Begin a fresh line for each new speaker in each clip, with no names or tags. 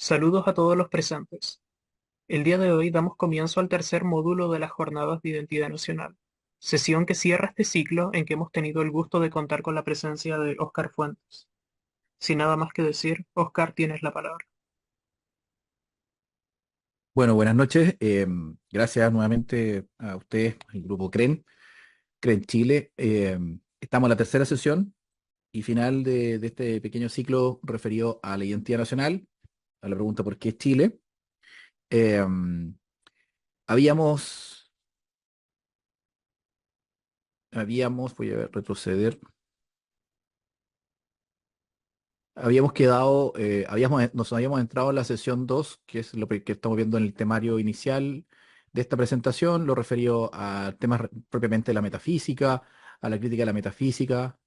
Saludos a todos los presentes. El día de hoy damos comienzo al tercer módulo de las Jornadas de Identidad Nacional, sesión que cierra este ciclo en que hemos tenido el gusto de contar con la presencia de Óscar Fuentes. Sin nada más que decir, Óscar, tienes la palabra.
Bueno, buenas noches. Gracias nuevamente a ustedes, el grupo CREN Chile. Estamos en la tercera sesión y final de este pequeño ciclo referido a la identidad nacional, a la pregunta ¿por qué es Chile? Em, habíamos, voy a retroceder, habíamos quedado, nos habíamos entrado en la sesión 2, que es lo que estamos viendo en el temario inicial de esta presentación, lo referido a temas propiamente de la metafísica, a la crítica de la metafísica,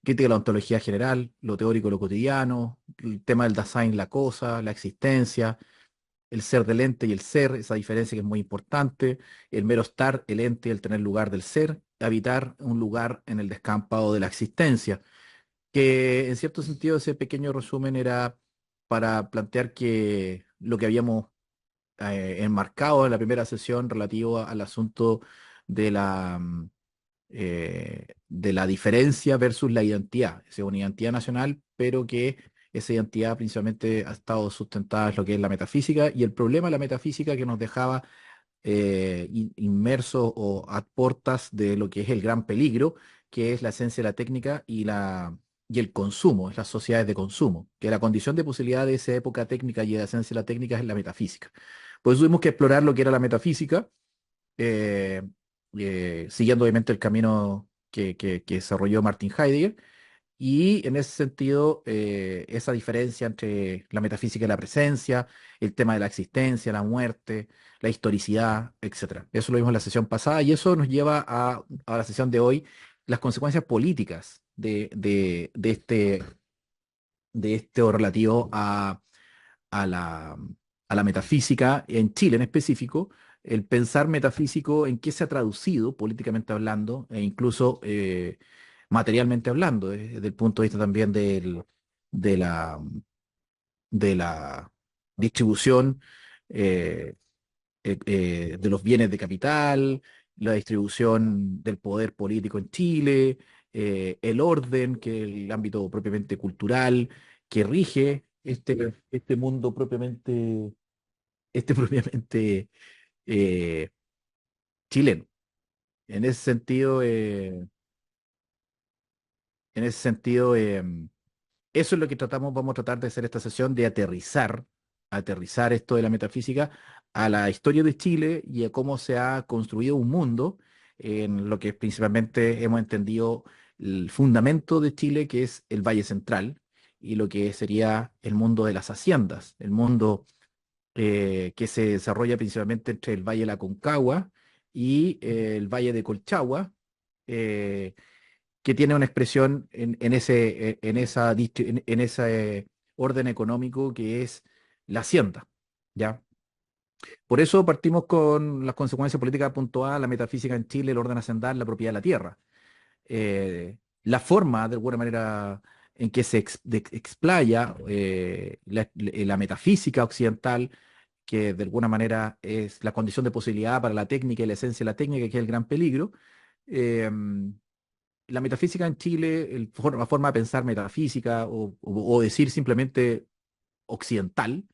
crítica de la ontología general, lo teórico, lo cotidiano, el tema del Dasein, la cosa, la existencia, el ser del ente y el ser, esa diferencia que es muy importante, el mero estar, el ente, el tener lugar del ser, habitar un lugar en el descampado de la existencia, que en cierto sentido ese pequeño resumen era para plantear que lo que habíamos enmarcado en la primera sesión relativo al asunto de de la diferencia versus la identidad. Es una identidad nacional, pero que esa identidad principalmente ha estado sustentada en lo que es la metafísica, y el problema de la metafísica que nos dejaba inmersos o a portas de lo que es el gran peligro, que es la esencia de la técnica y el consumo, es las sociedades de consumo, que la condición de posibilidad de esa época técnica y de la esencia de la técnica es la metafísica. Pues tuvimos que explorar lo que era la metafísica, eh, siguiendo obviamente el camino que desarrolló Martin Heidegger, y en ese sentido, esa diferencia entre la metafísica y la presencia, el tema de la existencia, la muerte, la historicidad, etcétera. Eso lo vimos en la sesión pasada y eso nos lleva a la sesión de hoy, las consecuencias políticas de esto relativo a a la metafísica en Chile en específico, el pensar metafísico en qué se ha traducido políticamente hablando e incluso materialmente hablando, desde el punto de vista también de de la distribución eh, de los bienes de capital, la distribución del poder político en Chile, el orden, que es el ámbito propiamente cultural, que rige este mundo propiamente, propiamente eh, chileno. En ese sentido, en ese sentido, eso es lo que vamos a tratar de hacer esta sesión, de aterrizar esto de la metafísica a la historia de Chile y a cómo se ha construido un mundo en lo que principalmente hemos entendido el fundamento de Chile, que es el Valle Central, y lo que sería el mundo de las haciendas, el mundo que se desarrolla principalmente entre el Valle de la Concagua y el Valle de Colchagua, eh, que tiene una expresión en ese orden económico que es la hacienda, ¿ya? Por eso partimos con las consecuencias políticas puntuadas, la metafísica en Chile, el orden hacendal, la propiedad de la tierra. La forma, de alguna manera, en que explaya la metafísica occidental, que de alguna manera es la condición de posibilidad para la técnica y la esencia de la técnica, que es el gran peligro. em, la metafísica en Chile, la forma de pensar metafísica o decir simplemente occidental,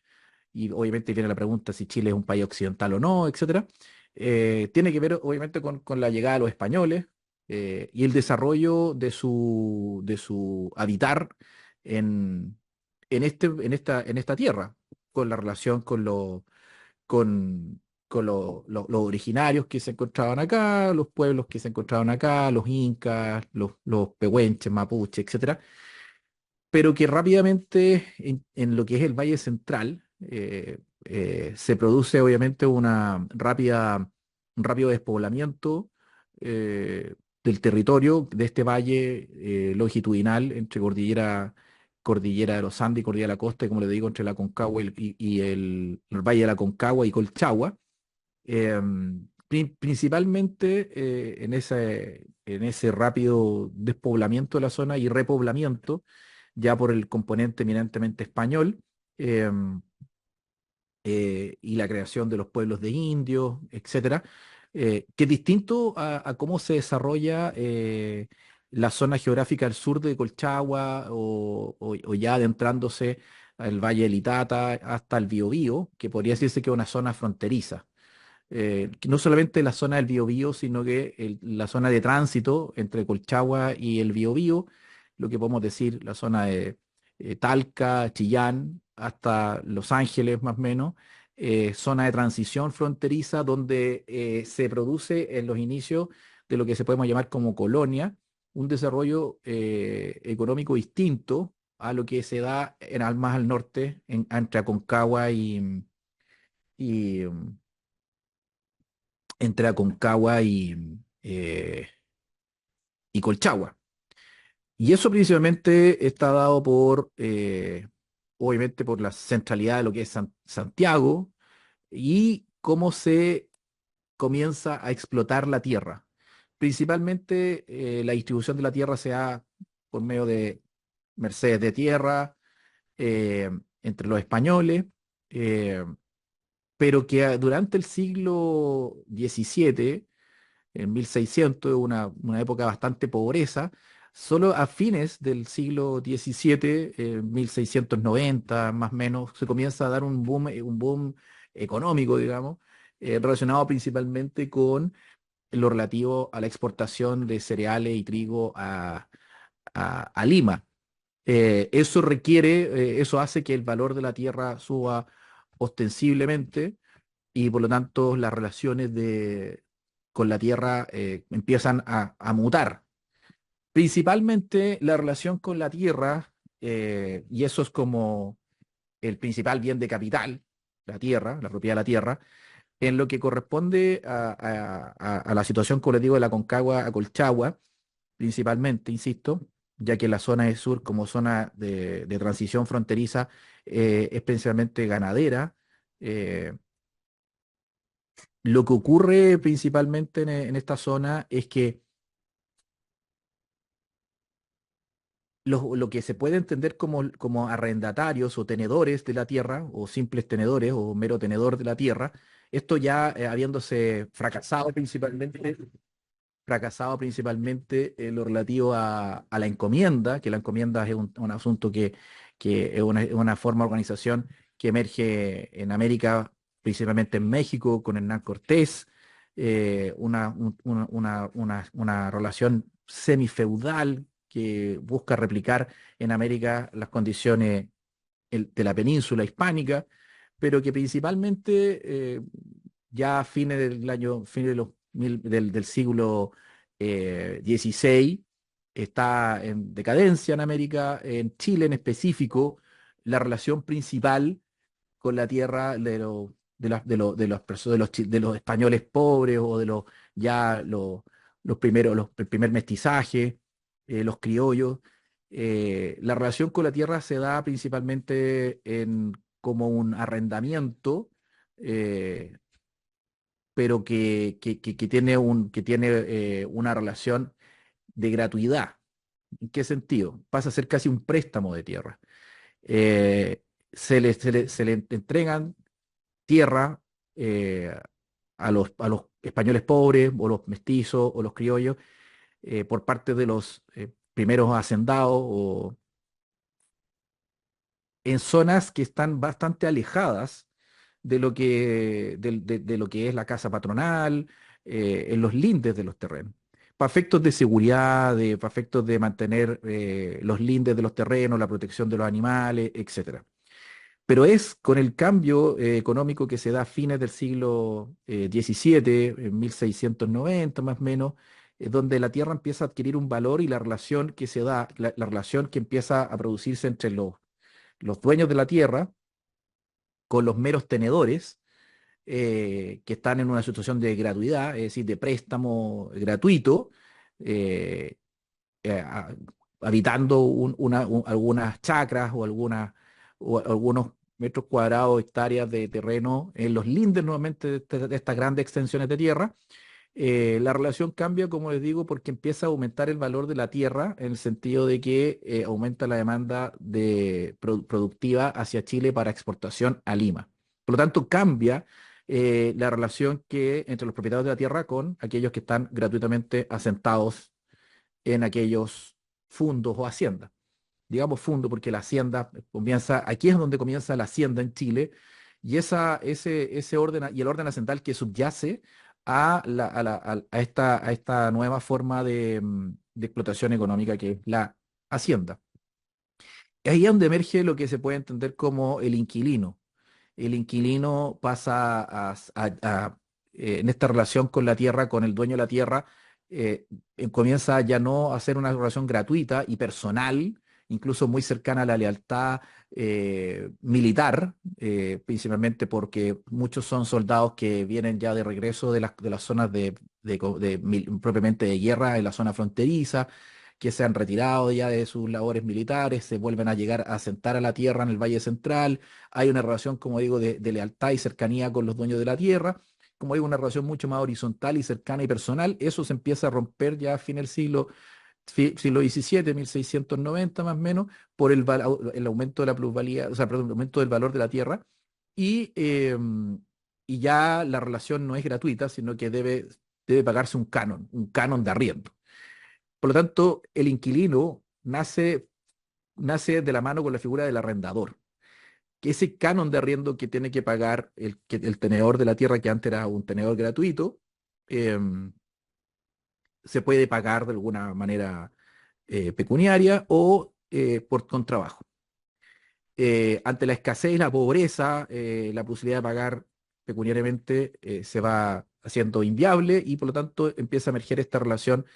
y obviamente viene la pregunta si Chile es un país occidental o no, etcétera, tiene que ver obviamente con la llegada de los españoles y el desarrollo de su habitar en, en esta tierra, con la relación con, los originarios que se encontraban acá, los pueblos que se encontraban acá, los incas, los pehuenches, mapuches, etcétera, pero que rápidamente en lo que es el Valle Central se produce obviamente un rápido despoblamiento del territorio de este valle longitudinal entre Cordillera de los Andes y Cordillera de la Costa, y como le digo, entre la Concagua y el Valle de la Concagua y Colchagua, principalmente en ese rápido despoblamiento de la zona y repoblamiento, ya por el componente eminentemente español, em, y la creación de los pueblos de indios, etcétera, que es distinto a cómo se desarrolla la zona geográfica al sur de Colchagua o ya adentrándose al Valle del Itata hasta el Biobío, que podría decirse que es una zona fronteriza. Que no solamente la zona del Biobío, sino que la zona de tránsito entre Colchagua y el Biobío, lo que podemos decir, la zona de Talca, Chillán, hasta Los Ángeles más o menos, zona de transición fronteriza donde se produce en los inicios de lo que se podemos llamar como colonia, un desarrollo económico distinto a lo que se da más al norte, entre Aconcagua y, entre Aconcagua y Colchagua. Y eso principalmente está dado obviamente, por la centralidad de lo que es Santiago y cómo se comienza a explotar la tierra. Principalmente la distribución de la tierra se da por medio de mercedes de tierra eh, entre los españoles, eh, pero que durante el siglo XVII en 1600, una época bastante pobreza. Solo a fines del siglo XVII, 1690 más o menos, se comienza a dar un boom económico, digamos, relacionado principalmente con lo relativo a la exportación de cereales y trigo a Lima. Eso hace que el valor de la tierra suba ostensiblemente y por lo tanto las relaciones con la Tierra empiezan a mutar. Principalmente la relación con la Tierra, y eso es como el principal bien de capital, la Tierra, la propiedad de la Tierra, en lo que corresponde a la situación, como les digo, de la Concagua a Colchagua, principalmente, insisto, ya que la zona de sur como zona de transición fronteriza es principalmente ganadera. eh, Lo que ocurre principalmente en esta zona es que lo que se puede entender como arrendatarios o tenedores de la tierra, o simples tenedores, o mero tenedor de la tierra, esto ya habiéndose fracasado principalmente en lo relativo a la encomienda, que la encomienda es un asunto que es una forma de organización que emerge en América, principalmente en México, con Hernán Cortés, una relación semifeudal que busca replicar en América las condiciones de la península hispánica, pero que principalmente ya a fines de del siglo XVI, está en decadencia en América, en Chile en específico, la relación principal con la tierra de las personas, de los españoles pobres o de ya los primeros, el primer mestizaje, los criollos. La relación con la tierra se da principalmente como un arrendamiento, eh, pero que tiene una relación de gratuidad. ¿En qué sentido? Pasa a ser casi un préstamo de tierra. Eh, se le entregan tierra eh, a los españoles pobres o los mestizos o los criollos por parte de los primeros hacendados o en zonas que están bastante alejadas de lo que es la casa patronal, en los lindes de los terrenos. Para efectos de seguridad, para efectos de mantener los lindes de los terrenos, la protección de los animales, etcétera. Pero es con el cambio económico que se da a fines del siglo XVII, en 1690 más o menos, donde la tierra empieza a adquirir un valor y la relación que se da, la relación que empieza a producirse entre los dueños de la tierra con los meros tenedores, que están en una situación de gratuidad, es decir, de préstamo gratuito, eh, eh, a- habitando algunas chacras o algunos metros cuadrados, hectáreas de terreno en los lindes nuevamente de estas grandes extensiones de tierra, La relación cambia, como les digo, porque empieza a aumentar el valor de la tierra en el sentido de que aumenta la demanda productiva hacia Chile para exportación a Lima. Por lo tanto, cambia la relación que entre los propietarios de la tierra con aquellos que están gratuitamente asentados en aquellos fundos o haciendas. Digamos fundo porque la hacienda comienza, aquí es donde comienza la hacienda en Chile, y ese orden y el orden hacental que subyace a esta nueva forma de explotación económica que es la hacienda. Ahí es donde emerge lo que se puede entender como el inquilino. El inquilino pasa en esta relación con la tierra, con el dueño de la tierra, comienza ya no a ser una relación gratuita y personal, incluso muy cercana a la lealtad militar, principalmente porque muchos son soldados que vienen ya de regreso de las zonas propiamente de guerra en la zona fronteriza, que se han retirado ya de sus labores militares, se vuelven a llegar a asentar a la tierra en el Valle Central. Hay una relación, como digo, de lealtad y cercanía con los dueños de la tierra. Como digo, una relación mucho más horizontal y cercana y personal. Eso se empieza a romper ya a fin del siglo XVII, 1690 más o menos, por el aumento de la plusvalía, o sea, perdón, el aumento del valor de la tierra. Y, y ya la relación no es gratuita, sino que debe pagarse un canon de arriendo. Por lo tanto, el inquilino nace de la mano con la figura del arrendador, que ese canon de arriendo que tiene que pagar el tenedor de la tierra, que antes era un tenedor gratuito, em, se puede pagar de alguna manera pecuniaria o por contrabajo. Ante la escasez y la pobreza, la posibilidad de pagar pecuniariamente se va haciendo inviable y por lo tanto empieza a emerger esta relación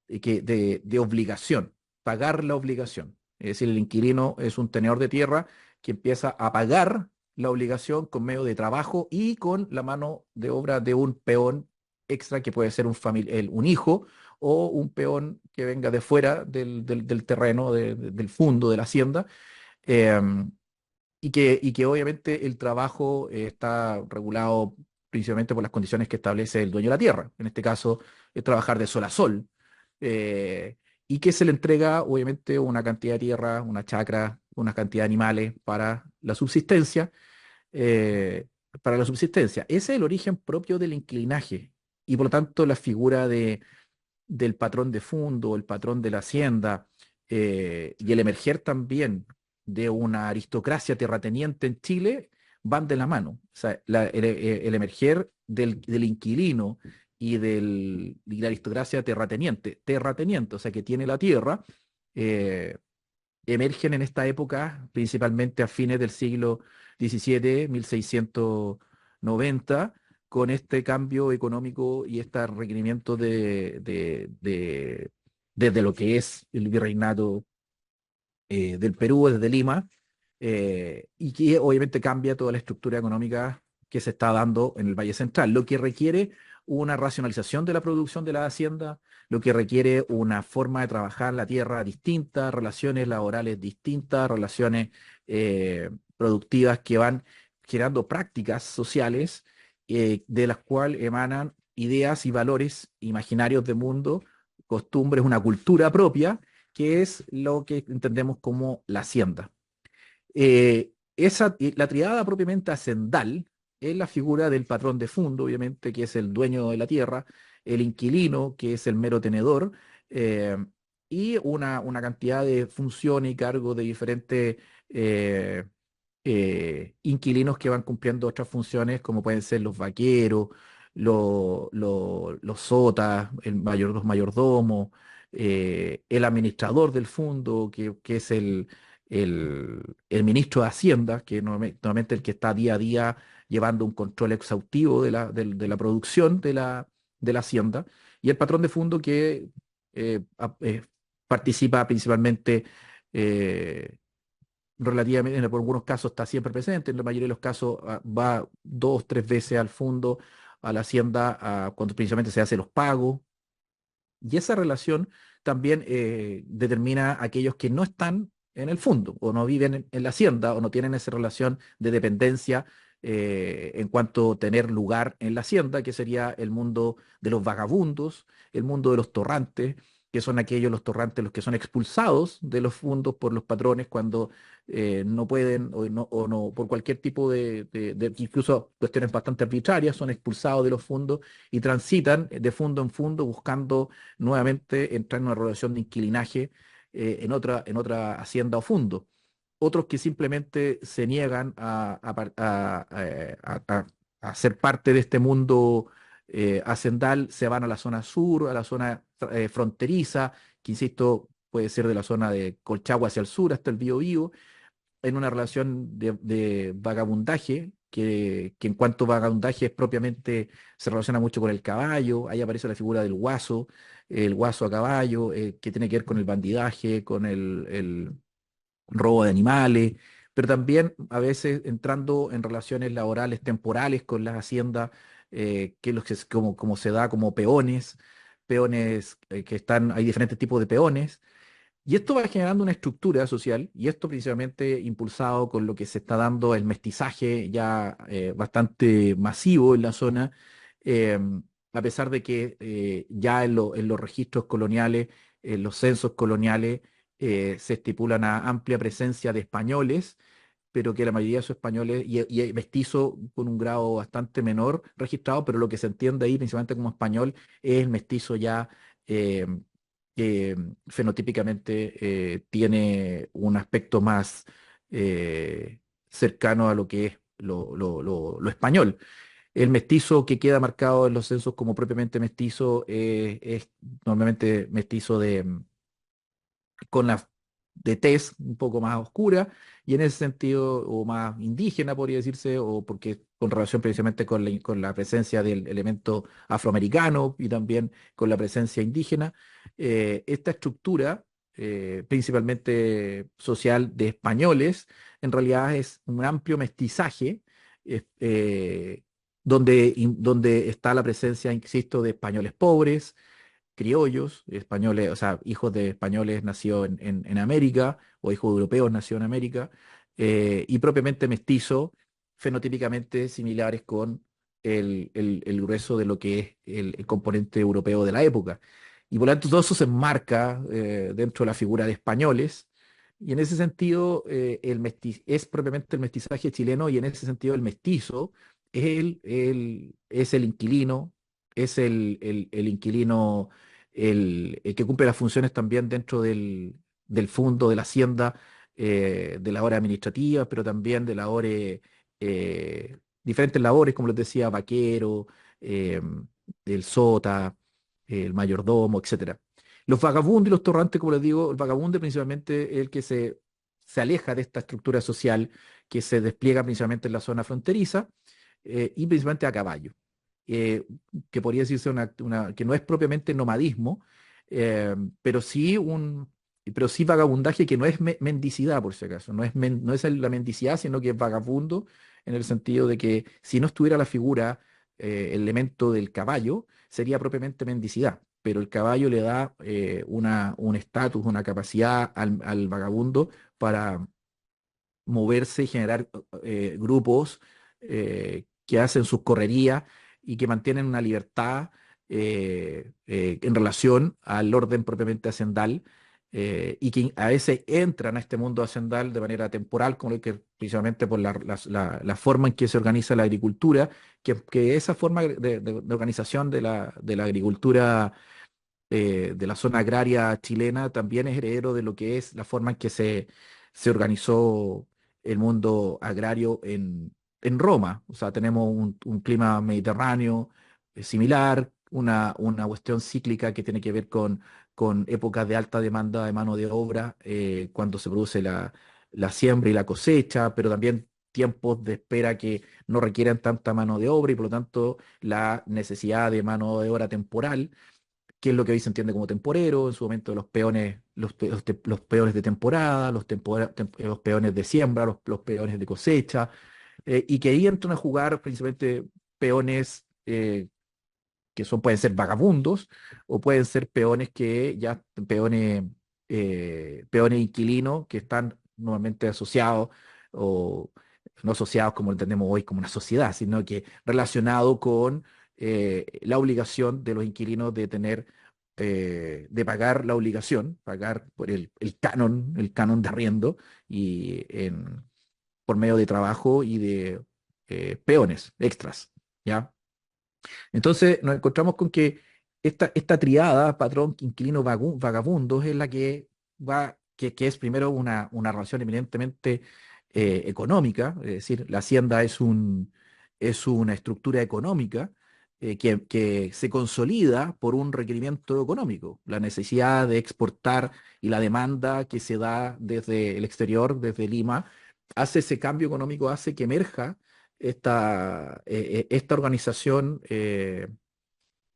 de obligación, pagar la obligación. Es decir, el inquilino es un tenedor de tierra que empieza a pagar la obligación con medio de trabajo y con la mano de obra de un peón extra que puede ser un hijo o un peón que venga de fuera del terreno, del fondo, de la hacienda. em, y que obviamente el trabajo está regulado principalmente por las condiciones que establece el dueño de la tierra. En este caso, es trabajar de sol a sol. eh, y que se le entrega obviamente una cantidad de tierra, una chacra, una cantidad de animales eh, para la subsistencia. Ese es el origen propio del inclinaje. Y por lo tanto, la figura del patrón de fondo, el patrón de la hacienda, y el emerger también de una aristocracia terrateniente en Chile van de la mano. O sea, el emerger del inquilino y la aristocracia terrateniente, o sea, que tiene la tierra, eh, emergen en esta época, principalmente a fines del siglo XVII, 1690, con este cambio económico y este requerimiento desde lo que es el virreinato del Perú, desde Lima, y que obviamente cambia toda la estructura económica que se está dando en el Valle Central, lo que requiere una racionalización de la producción de la hacienda, lo que requiere una forma de trabajar la tierra distinta, relaciones laborales distintas, relaciones productivas que van generando prácticas sociales de las cuales emanan ideas y valores imaginarios de mundo, costumbres, una cultura propia, que es lo que entendemos como la hacienda. La triada propiamente hacendal es la figura del patrón de fondo, obviamente, que es el dueño de la tierra, el inquilino, que es el mero tenedor, eh, y una cantidad de funciones y cargos de diferentes eh, inquilinos que van cumpliendo otras funciones, como pueden ser los vaqueros, los sotas, los mayordomos, el administrador del fondo, que es el ministro de Hacienda, que normalmente el que está día a día llevando un control exhaustivo de la producción de la hacienda, y el patrón de fondo que participa principalmente relativamente, en algunos casos está siempre presente, en la mayoría de los casos va 2, 3 veces al fondo, a la hacienda, cuando principalmente se hacen los pagos, y esa relación también determina a aquellos que no están en el fondo, o no viven en la hacienda, o no tienen esa relación de dependencia en cuanto a tener lugar en la hacienda, que sería el mundo de los vagabundos, el mundo de los torrantes, que son aquellos los torrantes los que son expulsados de los fundos por los patrones cuando no pueden o no, por cualquier tipo incluso cuestiones bastante arbitrarias, son expulsados de los fondos y transitan de fondo en fondo buscando nuevamente entrar en una relación de inquilinaje en otra hacienda o fondo. Otros que simplemente se niegan a ser parte de este mundo hacendal, se van a la zona sur, a la zona fronteriza, que insisto, puede ser de la zona de Colchagua hacia el sur hasta el Biobío, en una relación de vagabundaje, que en cuanto a vagabundaje es propiamente, se relaciona mucho con el caballo, ahí aparece la figura del guaso, el guaso a caballo, que tiene que ver con el bandidaje, con el robo de animales, pero también a veces entrando en relaciones laborales temporales con las haciendas, como se da como peones, peones hay diferentes tipos de peones, y esto va generando una estructura social, y esto principalmente impulsado con lo que se está dando el mestizaje ya bastante masivo en la zona, eh, a pesar de que ya en los registros coloniales, en los censos coloniales, se estipula una amplia presencia de españoles, pero que la mayoría de esos españoles, y mestizo con un grado bastante menor registrado, pero lo que se entiende ahí principalmente como español es el mestizo ya eh, que fenotípicamente tiene un aspecto más cercano a lo que es lo español. El mestizo que queda marcado en los censos como propiamente mestizo es normalmente mestizo con la de tez un poco más oscura y en ese sentido, o más indígena podría decirse, o porque con relación precisamente con la presencia del elemento afroamericano y también con la presencia indígena, esta estructura, principalmente social de españoles, en realidad es un amplio mestizaje. eh, eh, donde está la presencia, insisto, de españoles pobres, criollos, españoles, o sea, hijos de españoles nacidos en América o hijos de europeos nacidos en América, y propiamente mestizos, fenotípicamente similares con el grueso de lo que es el componente europeo de la época. Y por lo tanto, todo eso se enmarca dentro de la figura de españoles. Y en ese sentido, es propiamente el mestizaje chileno, y en ese sentido, el mestizo es el inquilino, es el inquilino el que cumple las funciones también dentro del fondo de la hacienda, de labores administrativas, pero también de labores, diferentes labores, como les decía, vaquero, eh, el sota, el mayordomo, etcétera. Los vagabundos y los torrantes, como les digo, el vagabundo principalmente es el que se aleja de esta estructura social que se despliega principalmente en la zona fronteriza, y principalmente a caballo, eh, que podría decirse que no es propiamente nomadismo, eh, pero sí pero sí vagabundaje, que no es mendicidad, por si acaso, no es la mendicidad, sino que es vagabundo en el sentido de que si no estuviera la figura, el elemento del caballo, sería propiamente mendicidad. Pero el caballo le da un estatus, una capacidad al vagabundo para moverse y generar grupos que hacen sus correrías y que mantienen una libertad en relación al orden propiamente hacendal, y que a veces entran a este mundo hacendal de manera temporal, como lo que principalmente por la forma en que se organiza la agricultura, que esa forma de organización de la agricultura de la zona agraria chilena también es heredero de lo que es la forma en que se organizó el mundo agrario en Roma. O sea, tenemos un clima mediterráneo similar, una cuestión cíclica que tiene que ver con épocas de alta demanda de mano de obra, cuando se produce la siembra y la cosecha, pero también tiempos de espera que no requieren tanta mano de obra, y por lo tanto la necesidad de mano de obra temporal, que es lo que hoy se entiende como temporero. En su momento los peones, los peones de temporada, los peones de siembra, los peones de cosecha, y que ahí entran a jugar principalmente peones, pueden ser vagabundos, o pueden ser peones peones inquilinos, que están normalmente asociados no asociados como lo entendemos hoy como una sociedad, sino que relacionado con la obligación de los inquilinos de tener, de pagar la obligación, pagar por el canon de arriendo y por medio de trabajo y de peones extras, ¿ya? Entonces nos encontramos con que esta triada, patrón, inquilino, vagabundo, es la que que es primero una relación eminentemente económica, es decir, la hacienda es una estructura económica que se consolida por un requerimiento económico, la necesidad de exportar y la demanda que se da desde el exterior, desde Lima, hace ese cambio económico, hace que emerja esta organización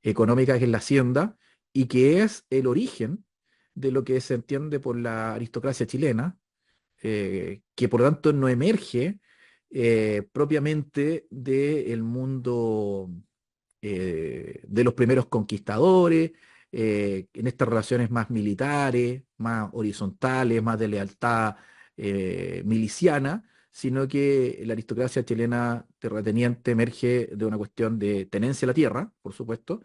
económica que es la hacienda y que es el origen de lo que se entiende por la aristocracia chilena, que por lo tanto no emerge propiamente del mundo de los primeros conquistadores, en estas relaciones más militares, más horizontales, más de lealtad miliciana, sino que la aristocracia chilena terrateniente emerge de una cuestión de tenencia de la tierra, por supuesto,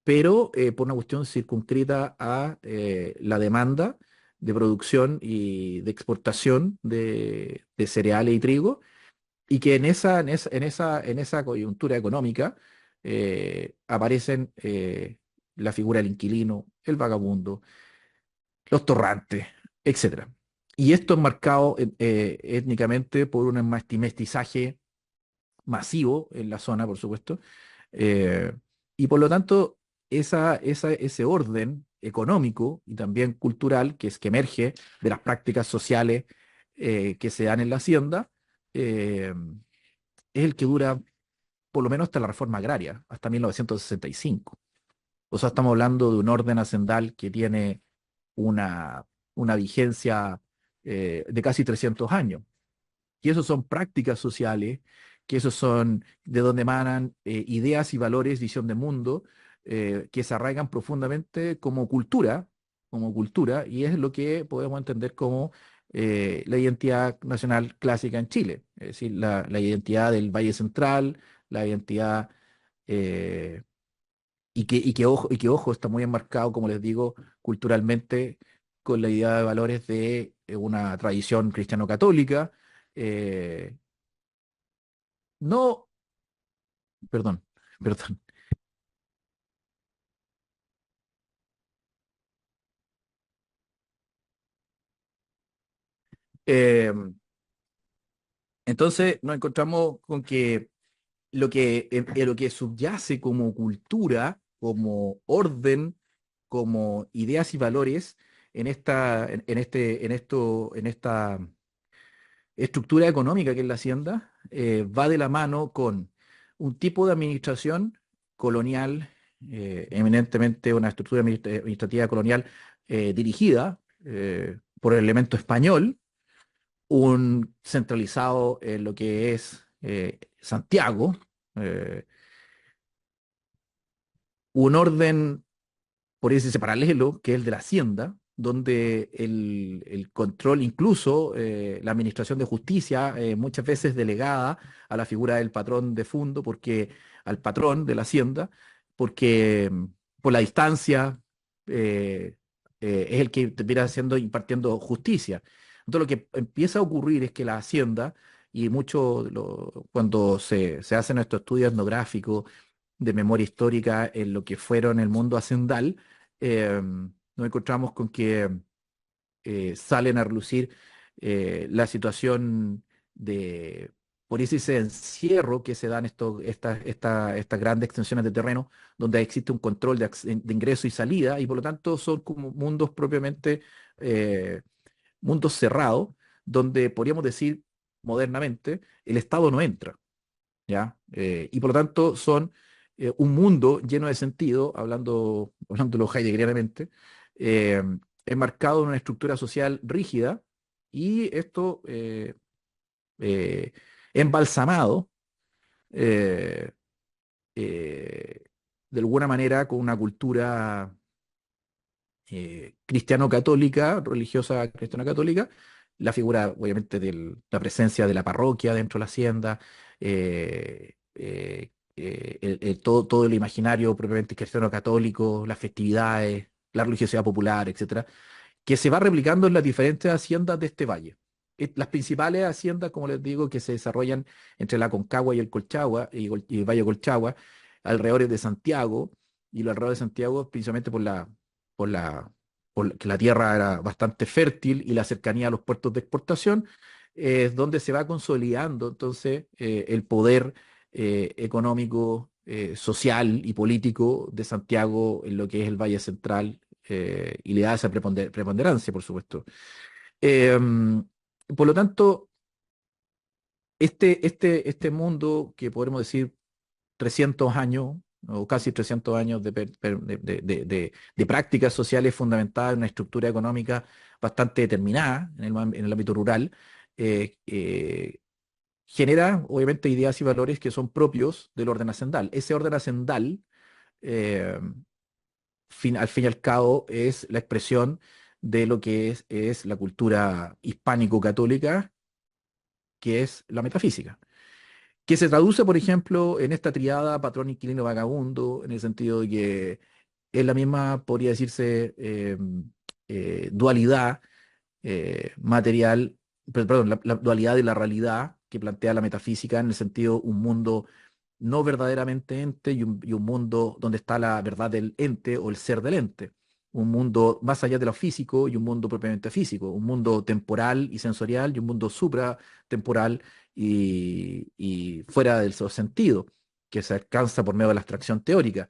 pero por una cuestión circunscrita a la demanda de producción y de exportación de cereales y trigo, y que en esa coyuntura económica aparecen la figura del inquilino, el vagabundo, los torrantes, etcétera. Y esto es marcado étnicamente por un mestizaje masivo en la zona, por supuesto, eh, y por lo tanto ese orden económico y también cultural que emerge de las prácticas sociales que se dan en la hacienda, eh, es el que dura por lo menos hasta la reforma agraria, hasta 1965. O sea, estamos hablando de un orden hacendal que tiene una, una vigencia de casi 300 años. Y eso son prácticas sociales, que esos son de donde emanan ideas y valores, visión de mundo, que se arraigan profundamente como cultura, y es lo que podemos entender como la identidad nacional clásica en Chile, es decir, la identidad del Valle Central, la identidad, eh, ojo, está muy enmarcado, como les digo, culturalmente con la idea de valores de una tradición cristiano-católica, eh, no, perdón, perdón. Eh, entonces nos encontramos con que lo que subyace como cultura, como orden, como ideas y valores en esta estructura económica que es la hacienda, va de la mano con un tipo de administración colonial, eminentemente una estructura administrativa colonial dirigida por el elemento español, un centralizado en lo que es Santiago, eh, un orden, por ese paralelo, que es el de la hacienda, donde el control, incluso la administración de justicia, muchas veces delegada a la figura del patrón de fondo, porque al patrón de la hacienda, porque por la distancia eh, es el que termina haciendo, impartiendo justicia. Entonces lo que empieza a ocurrir es que la hacienda, y mucho cuando se hacen estos estudios etnográficos, de memoria histórica en lo que fueron el mundo hacendal, nos encontramos con que salen a relucir la situación de, por ese encierro que se dan estas grandes extensiones de terreno, donde existe un control de ingreso y salida, y por lo tanto son como mundos propiamente, eh, mundos cerrados, donde podríamos decir modernamente, el Estado no entra. ¿Ya? Y por lo tanto son un mundo lleno de sentido, hablándolo heideggerianamente, eh, enmarcado en una estructura social rígida y esto eh, embalsamado eh, eh, de alguna manera con una cultura cristiano-católica, religiosa cristiano-católica, la figura, obviamente, de la presencia de la parroquia dentro de la hacienda, todo el imaginario propiamente cristiano católico, las festividades, la religiosidad popular, etcétera, que se va replicando en las diferentes haciendas de este valle. Las principales haciendas, como les digo, que se desarrollan entre la Concagua y el Colchagua, y el Valle Colchagua, alrededor de Santiago, y los alrededores de Santiago, principalmente por la, que la tierra era bastante fértil y la cercanía a los puertos de exportación, es donde se va consolidando entonces el poder económico, social y político de Santiago en lo que es el Valle Central, y le da esa preponderancia, por supuesto. Em, por lo tanto, este mundo que podemos decir 300 años o casi 300 años de prácticas sociales fundamentadas en una estructura económica bastante determinada en el ámbito rural, eh, eh, genera obviamente ideas y valores que son propios del orden hacendal. Ese orden hacendal, eh, al fin y al cabo, es la expresión de lo que es la cultura hispánico-católica, que es la metafísica, que se traduce, por ejemplo, en esta triada patrón, inquilino, vagabundo, en el sentido de que es la misma, podría decirse, dualidad material, perdón, la dualidad de la realidad que plantea la metafísica, en el sentido un mundo no verdaderamente ente y un mundo donde está la verdad del ente o el ser del ente. Un mundo más allá de lo físico y un mundo propiamente físico. Un mundo temporal y sensorial y un mundo supratemporal y fuera del sentido, que se alcanza por medio de la abstracción teórica.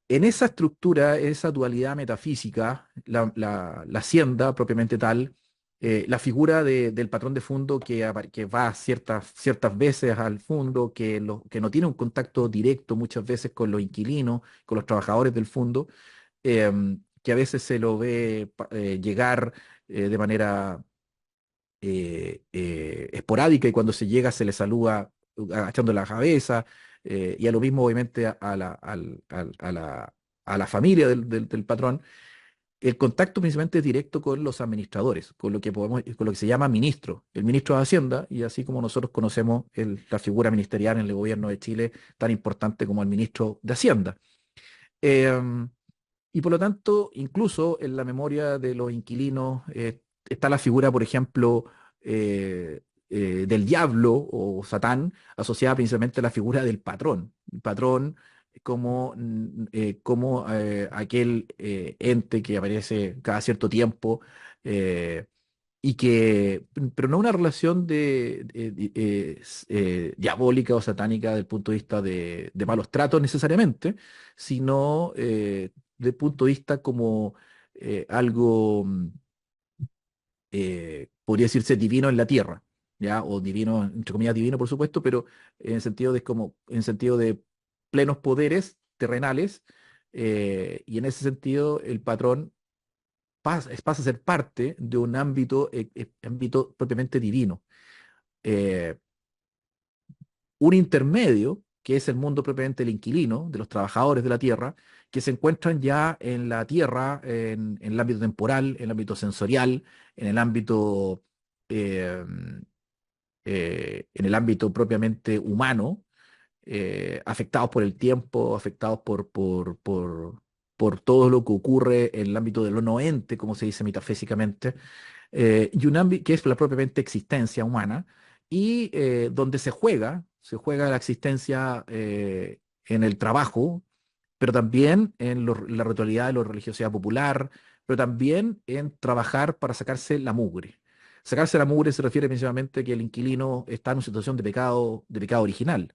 En esa estructura, esa dualidad metafísica, la hacienda propiamente tal, la figura del patrón de fondo que va ciertas veces al fondo, que no tiene un contacto directo muchas veces con los inquilinos, con los trabajadores del fondo, que a veces se lo ve llegar de manera esporádica, y cuando se llega se le saluda agachando la cabeza, y a lo mismo obviamente a la familia del patrón. El contacto principalmente es directo con los administradores, con lo que se llama ministro, el ministro de Hacienda, y así como nosotros conocemos la figura ministerial en el gobierno de Chile, tan importante como el ministro de Hacienda. Em, y por lo tanto, incluso en la memoria de los inquilinos está la figura, por ejemplo, del diablo o Satán, asociada principalmente a la figura del patrón. El patrón como aquel ente que aparece cada cierto tiempo, eh, pero no una relación diabólica o satánica desde el punto de vista de malos tratos necesariamente, sino desde el punto de vista como algo, podría decirse divino en la tierra, ¿ya? O divino, entre comillas, divino, por supuesto, pero en sentido de plenos poderes terrenales, y en ese sentido el patrón pasa a ser parte de un ámbito propiamente divino. Eh, un intermedio, que es el mundo propiamente del inquilino, de los trabajadores de la tierra, que se encuentran ya en la tierra, en el ámbito temporal, en el ámbito sensorial, en el ámbito, eh, en el ámbito propiamente humano, afectados por el tiempo, afectados por todo lo que ocurre en el ámbito de lo no ente, como se dice metafísicamente, y un ámbito que es la propiamente existencia humana, y donde se juega la existencia en el trabajo, pero también en la ritualidad de la religiosidad popular, pero también en trabajar para sacarse la mugre. Sacarse la mugre se refiere principalmente a que el inquilino está en una situación de pecado original,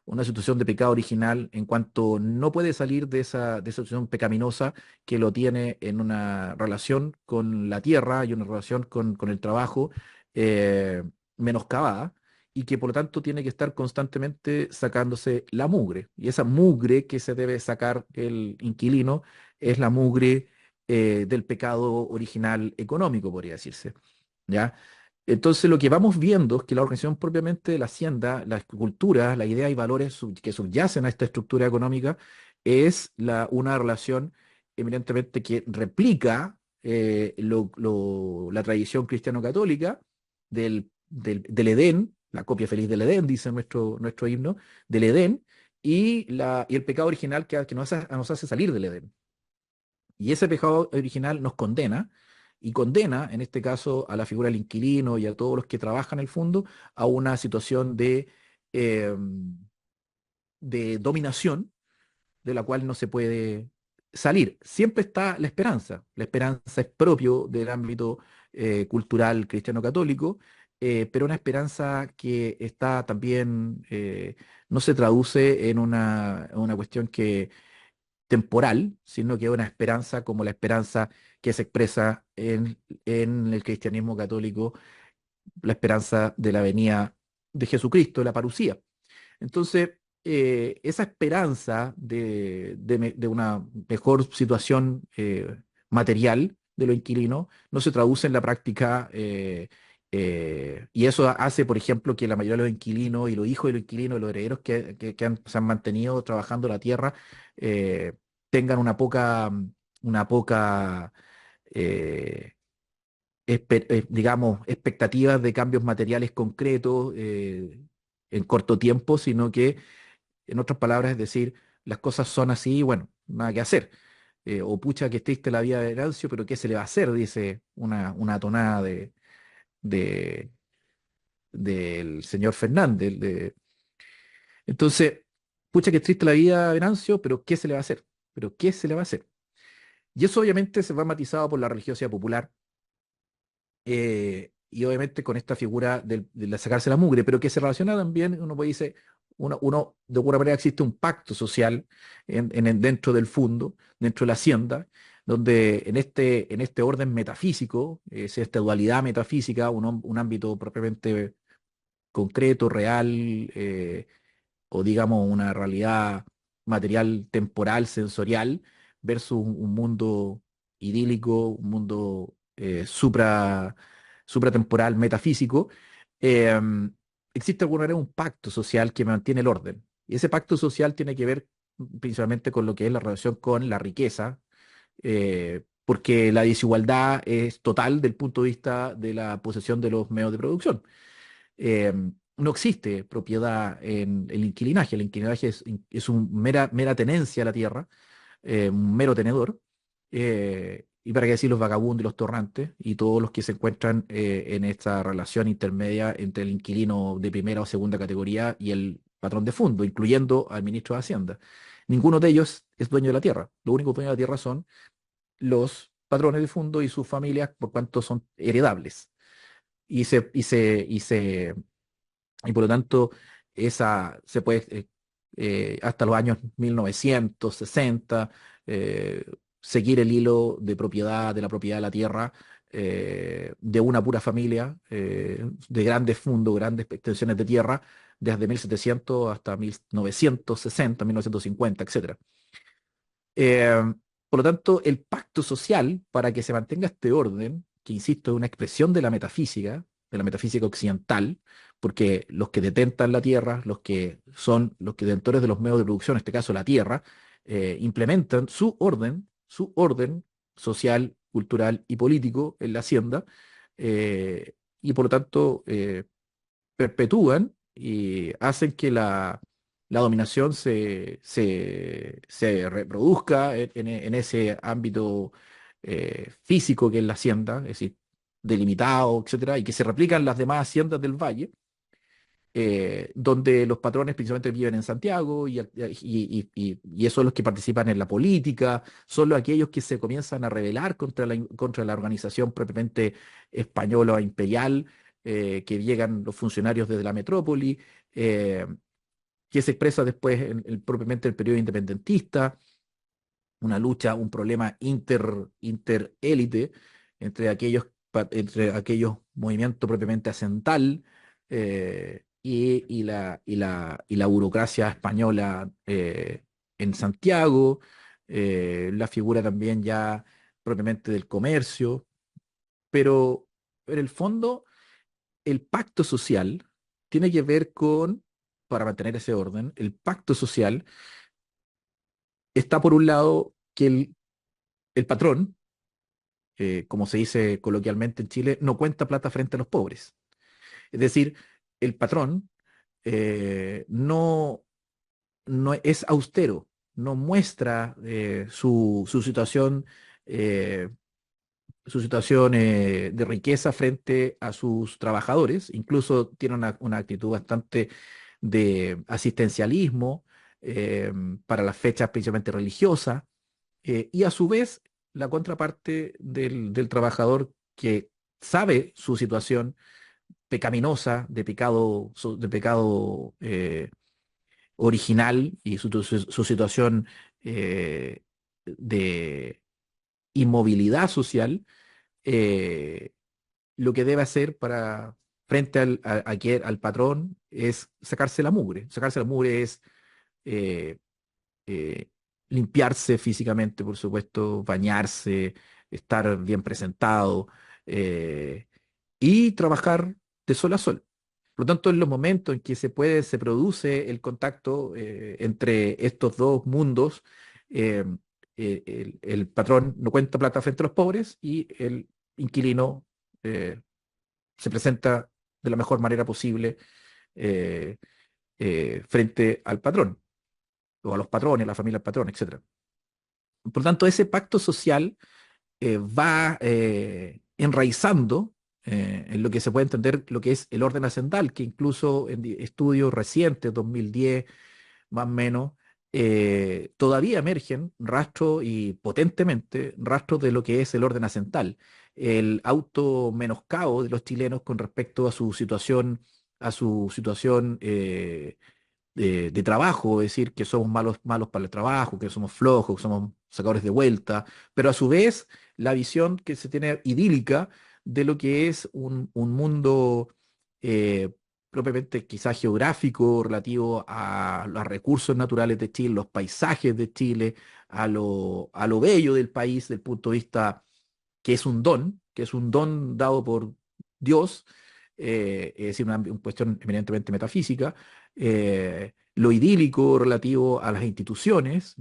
una situación de pecado original en cuanto no puede salir de esa situación pecaminosa que lo tiene en una relación con la tierra y una relación con el trabajo eh, menoscabada, y que por lo tanto tiene que estar constantemente sacándose la mugre. Y esa mugre que se debe sacar el inquilino es la mugre del pecado original económico, podría decirse. ¿Ya? Entonces, lo que vamos viendo es que la organización propiamente de la hacienda, las culturas, las ideas y valores que subyacen a esta estructura económica, es una relación eminentemente que replica la tradición cristiano-católica del Edén, la copia feliz del Edén, dice nuestro himno, del Edén, y el pecado original que nos hace salir del Edén. Y ese pecado original nos condena, y condena, en este caso, a la figura del inquilino y a todos los que trabajan en el fondo, a una situación eh, de dominación de la cual no se puede salir. Siempre está la esperanza. La esperanza es propio del ámbito cultural cristiano-católico, pero una esperanza que está también, no se traduce en una cuestión temporal, sino que es una esperanza como la esperanza que se expresa en el cristianismo católico, la esperanza de la venida de Jesucristo, la parucía. Entonces, esa esperanza de una mejor situación material de los inquilinos no se traduce en la práctica, y eso hace, por ejemplo, que la mayoría de los inquilinos y los hijos de los inquilinos, los herederos se han mantenido trabajando la tierra, eh, tengan una poca eh, digamos, expectativas de cambios materiales concretos en corto tiempo, sino que, en otras palabras, es decir, las cosas son así y bueno, nada que hacer. O pucha, que triste la vida de Venancio, pero ¿qué se le va a hacer? Dice una tonada de- del señor Fernández. Entonces, pucha, que triste la vida de Venancio, pero ¿qué se le va a hacer? ¿Pero qué se le va a hacer? Y eso obviamente se va matizado por la religiosidad popular, y obviamente con esta figura de la sacarse la mugre, pero que se relaciona también, uno puede decir, uno de alguna manera existe un pacto social dentro del fondo, dentro de la hacienda, donde en este orden metafísico, es esta dualidad metafísica, un ámbito propiamente concreto, real, o digamos una realidad material, temporal, sensorial, versus un mundo idílico, un mundo supratemporal, metafísico. eh, Existe de alguna manera un pacto social que mantiene el orden. Y ese pacto social tiene que ver principalmente con lo que es la relación con la riqueza, porque la desigualdad es total del punto de vista de la posesión de los medios de producción. eh, no existe propiedad en el inquilinaje. El inquilinaje es una mera tenencia a la tierra, un mero tenedor. Y para qué decir los vagabundos y los torrantes y todos los que se encuentran en esta relación intermedia entre el inquilino de primera o segunda categoría y el patrón de fondo, incluyendo al ministro de Hacienda. Ninguno de ellos es dueño de la tierra. Lo único dueño de la tierra son los patrones de fondo y sus familias, por cuanto son heredables. Y por lo tanto, esa se puede, hasta los años 1960, eh, seguir el hilo de la propiedad de la tierra, de una pura familia, de grandes fundos, grandes extensiones de tierra, desde 1700 hasta 1960, 1950, etcétera. Eh, por lo tanto, el pacto social, para que se mantenga este orden, que insisto, es una expresión de la metafísica occidental, porque los que detentan la tierra, los que son los que detentores de los medios de producción, en este caso la tierra, implementan su orden social, cultural y político en la hacienda, y por lo tanto perpetúan y hacen que la dominación se reproduzca en ese ámbito físico que es la hacienda, es decir, delimitado, etcétera, y que se replican las demás haciendas del valle, donde los patrones principalmente viven en Santiago y esos son los que participan en la política, son aquellos que se comienzan a rebelar contra la organización propiamente española o imperial, que llegan los funcionarios desde la metrópoli, eh, que se expresa después propiamente el periodo independentista, una lucha, un problema interélite entre aquellos movimientos propiamente acental, y la burocracia española en Santiago, la figura también ya propiamente del comercio, pero en el fondo el pacto social tiene que ver para mantener ese orden, el pacto social está por un lado que el patrón como se dice coloquialmente en Chile, no cuenta plata frente a los pobres. Es decir, el patrón no, no es austero, no muestra eh, su situación de riqueza frente a sus trabajadores, incluso tiene una actitud bastante de asistencialismo eh, para las fechas principalmente religiosas, y a su vez la contraparte del trabajador que sabe su situación pecaminosa, de pecado original y su situación eh, de inmovilidad social, eh, lo que debe hacer para frente al patrón es sacarse la mugre. Sacarse la mugre es eh, eh, limpiarse físicamente, por supuesto, bañarse, estar bien presentado eh, y trabajar de sol a sol. Por lo tanto, en los momentos en que se produce el contacto entre estos dos mundos, eh, el patrón no cuenta plata frente a los pobres y el inquilino eh, se presenta de la mejor manera posible eh, frente al patrón, o a los patrones, a la familia del patrón, etcétera. Por lo tanto, ese pacto social va enraizando en lo que se puede entender lo que es el orden hacendal, que incluso en estudios recientes, 2010 más o menos, todavía emergen rastros y potentemente rastros de lo que es el orden hacendal, el auto menoscabo de los chilenos con respecto a su situación de trabajo, es decir, que somos malos, malos para el trabajo, que somos flojos, que somos sacadores de vuelta, pero a su vez la visión que se tiene idílica de lo que es un mundo eh, propiamente quizás geográfico, relativo a los recursos naturales de Chile, los paisajes de Chile, a lo bello del país, del punto de vista que es un don dado por Dios, es decir, una cuestión eminentemente metafísica, lo idílico relativo a las instituciones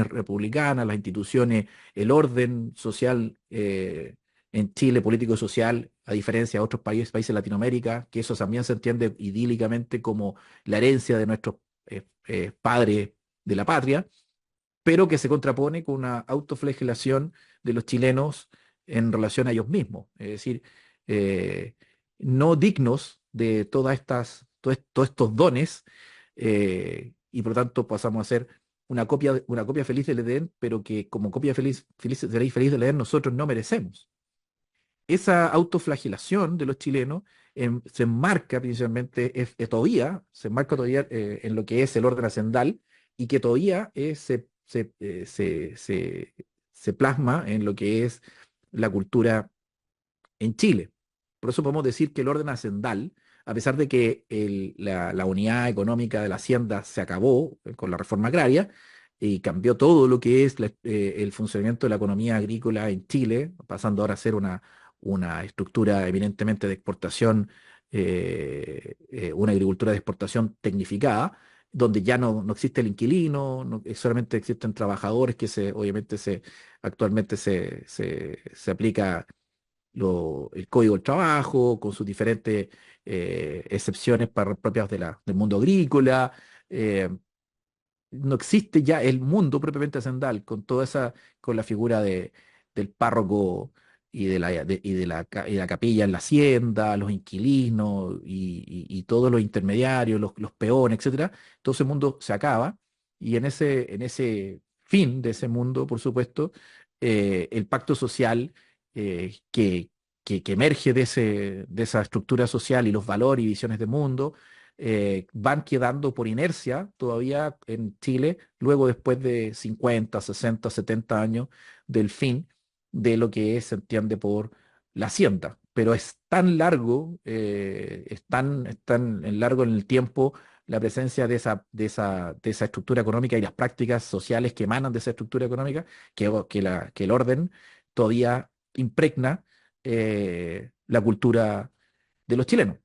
republicanas, las instituciones, el orden social en Chile, político y social, a diferencia de otros países de Latinoamérica, que eso también se entiende idílicamente como la herencia de nuestros padres de la patria, pero que se contrapone con una autoflagelación de los chilenos en relación a ellos mismos, es decir, eh, no dignos de todos estos dones, y por lo tanto pasamos a ser una copia feliz del Edén, pero que como copia feliz del Edén nosotros no merecemos. Esa autoflagelación de los chilenos se enmarca principalmente, se enmarca todavía en lo que es el orden hacendal y que todavía se plasma en lo que es la cultura en Chile. Por eso podemos decir que el orden hacendal, a pesar de que la unidad económica de la hacienda se acabó con la reforma agraria y cambió todo lo que es el funcionamiento de la economía agrícola en Chile, pasando ahora a ser una estructura eminentemente de exportación, una agricultura de exportación tecnificada, donde ya no existe el inquilino, solamente existen trabajadores obviamente actualmente se aplica el código del trabajo, con sus diferentes excepciones propias del mundo agrícola. eh, no existe ya el mundo propiamente hacendal, con la figura del párroco y la capilla en la hacienda, los inquilinos y todos los intermediarios, los peones, etcétera. Todo ese mundo se acaba y en ese fin de ese mundo, por supuesto, el pacto social que emerge de esa estructura social y los valores y visiones de mundo van quedando por inercia todavía en Chile, luego después de 50, 60, 70 años del fin de lo que se entiende por la hacienda. Pero es tan largo, es tan en largo en el tiempo la presencia de esa estructura económica y las prácticas sociales que emanan de esa estructura económica, que el orden todavía impregna la cultura de los chilenos.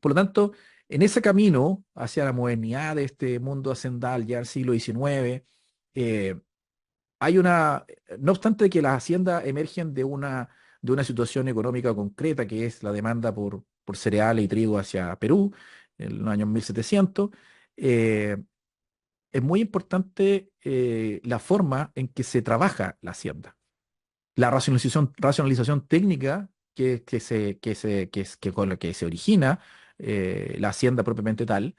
Por lo tanto, en ese camino hacia la modernidad de este mundo hacendal ya del siglo XIX, no obstante que las haciendas emergen de una situación económica concreta, que es la demanda por cereales y trigo hacia Perú en los años 1700, eh, es muy importante la forma en que se trabaja la hacienda. La racionalización técnica con la que se origina la hacienda propiamente tal,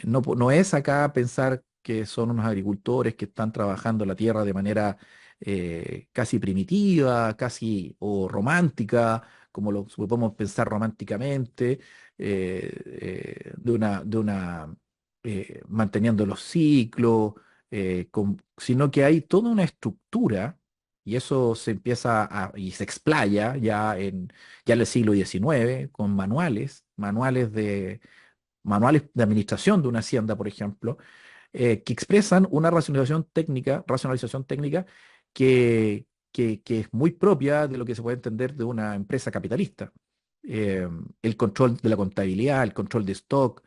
no es acá pensar que son unos agricultores que están trabajando la tierra de manera casi primitiva, casi o romántica, como lo podemos pensar románticamente, manteniendo los ciclos, sino que hay toda una estructura y eso y se explaya ya en el siglo XIX con manuales de administración de una hacienda, por ejemplo, que expresan una racionalización técnica que es muy propia de lo que se puede entender de una empresa capitalista. El control de la contabilidad, el control de stock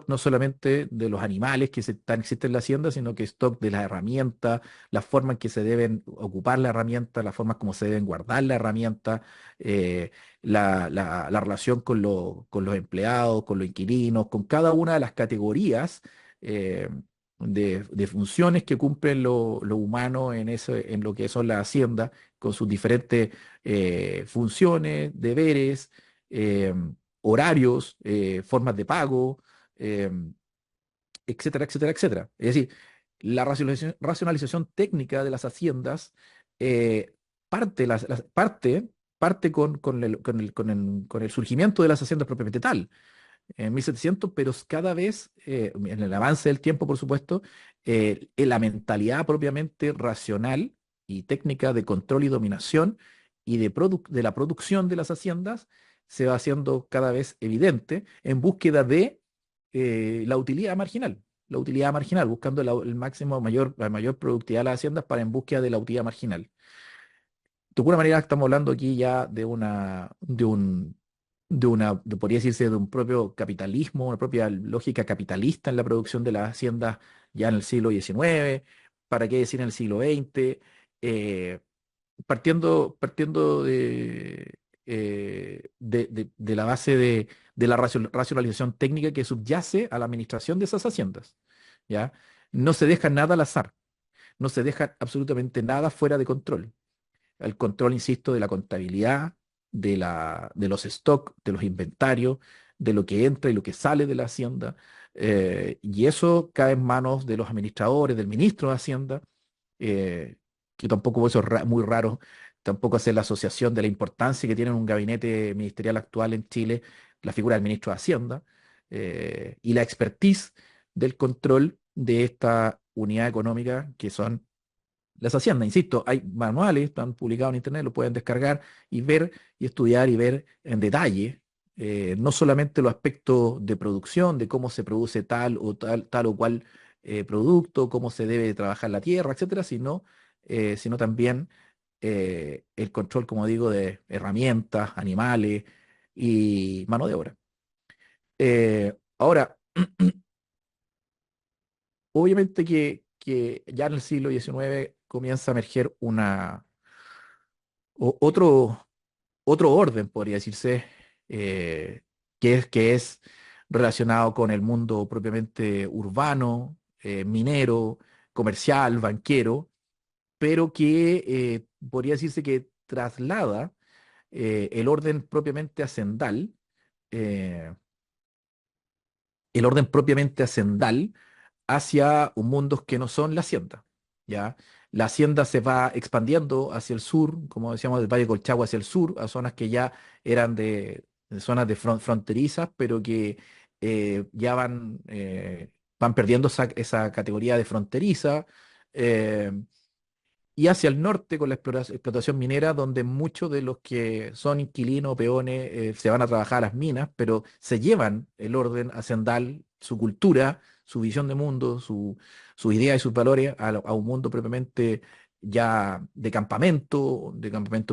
no solamente de los animales existen en la hacienda, sino que stock de las herramientas, la forma en que se deben ocupar la herramienta, la forma como se deben guardar la herramienta, eh, la relación con los empleados, con los inquilinos, con cada una de las categorías eh, de funciones que cumplen lo humano en lo que son las haciendas, con sus diferentes funciones, deberes, eh, horarios, formas de pago, eh, etcétera, etcétera, etcétera. Es decir, la racionalización técnica de las haciendas eh, parte con el surgimiento de las haciendas propiamente tal en 1700, pero cada vez, en el avance del tiempo, por supuesto, en la mentalidad propiamente racional y técnica de control y dominación y de la producción de las haciendas se va haciendo cada vez evidente en búsqueda de la utilidad marginal. La utilidad marginal, buscando la mayor productividad de las haciendas para en búsqueda de la utilidad marginal. De alguna manera estamos hablando aquí ya podría decirse, de un propio capitalismo, una propia lógica capitalista en la producción de las haciendas ya en el siglo XIX, para qué decir en el siglo XX, eh, partiendo de la base de la racionalización técnica que subyace a la administración de esas haciendas, ¿ya? No se deja nada al azar, no se deja absolutamente nada fuera de control. El control, insisto, de la contabilidad, de los stocks, de los inventarios, de lo que entra y lo que sale de la hacienda. Y eso cae en manos de los administradores, del ministro de Hacienda, eh, que tampoco eso es muy raro, tampoco hace la asociación de la importancia que tiene un gabinete ministerial actual en Chile, la figura del ministro de Hacienda, y la expertise del control de esta unidad económica que son las haciendas. Insisto, hay manuales, están publicados en internet, lo pueden descargar y ver y estudiar y ver en detalle, no solamente los aspectos de producción, de cómo se produce tal o cual producto, cómo se debe trabajar la tierra, etcétera, sino también el control, como digo, de herramientas, animales y mano de obra. Ahora, obviamente que ya en el siglo XIX comienza a emerger otro, otro orden, podría decirse, eh, que es relacionado con el mundo propiamente urbano, minero, comercial, banquero, pero que podría decirse que traslada el orden propiamente hacendal, eh, el orden propiamente hacendal hacia un mundo que no son la hacienda, ¿ya? La hacienda se va expandiendo hacia el sur, como decíamos, del Valle Colchagua hacia el sur, a zonas que ya eran de zonas fronterizas, pero que ya van perdiendo esa categoría de fronteriza. eh, y hacia el norte con la explotación minera, donde muchos de los que son inquilinos, peones, se van a trabajar a las minas, pero se llevan el orden hacendal, su cultura, su visión de mundo, su idea y sus valores a un mundo propiamente ya de campamento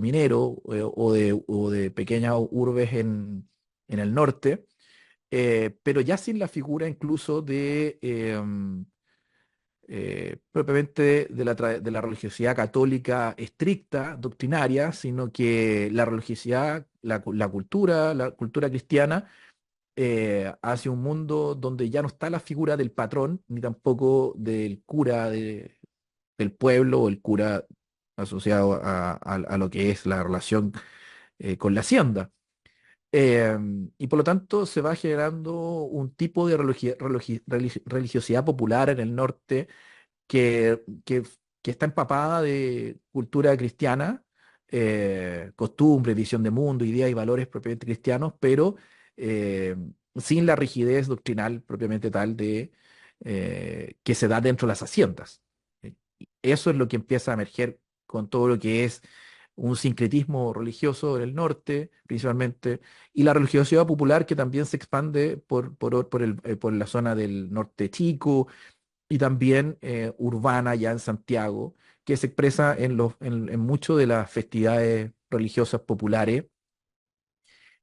minero, o de pequeñas urbes en el norte, pero ya sin la figura incluso propiamente de la religiosidad católica estricta, doctrinaria, sino que la religiosidad, la cultura cristiana, hacia un mundo donde ya no está la figura del patrón, ni tampoco del cura del pueblo o el cura asociado a lo que es la relación con la hacienda. Y por lo tanto se va generando un tipo de religiosidad popular en el norte que, que, que está empapada de cultura cristiana, costumbre, visión de mundo, ideas y valores propiamente cristianos, pero eh, sin la rigidez doctrinal propiamente tal de que se da dentro de las haciendas. Eso es lo que empieza a emerger con todo lo que es un sincretismo religioso en el norte, principalmente, y la religiosidad popular que también se expande por la zona del norte chico y también urbana ya en Santiago, que se expresa en mucho de las festividades religiosas populares,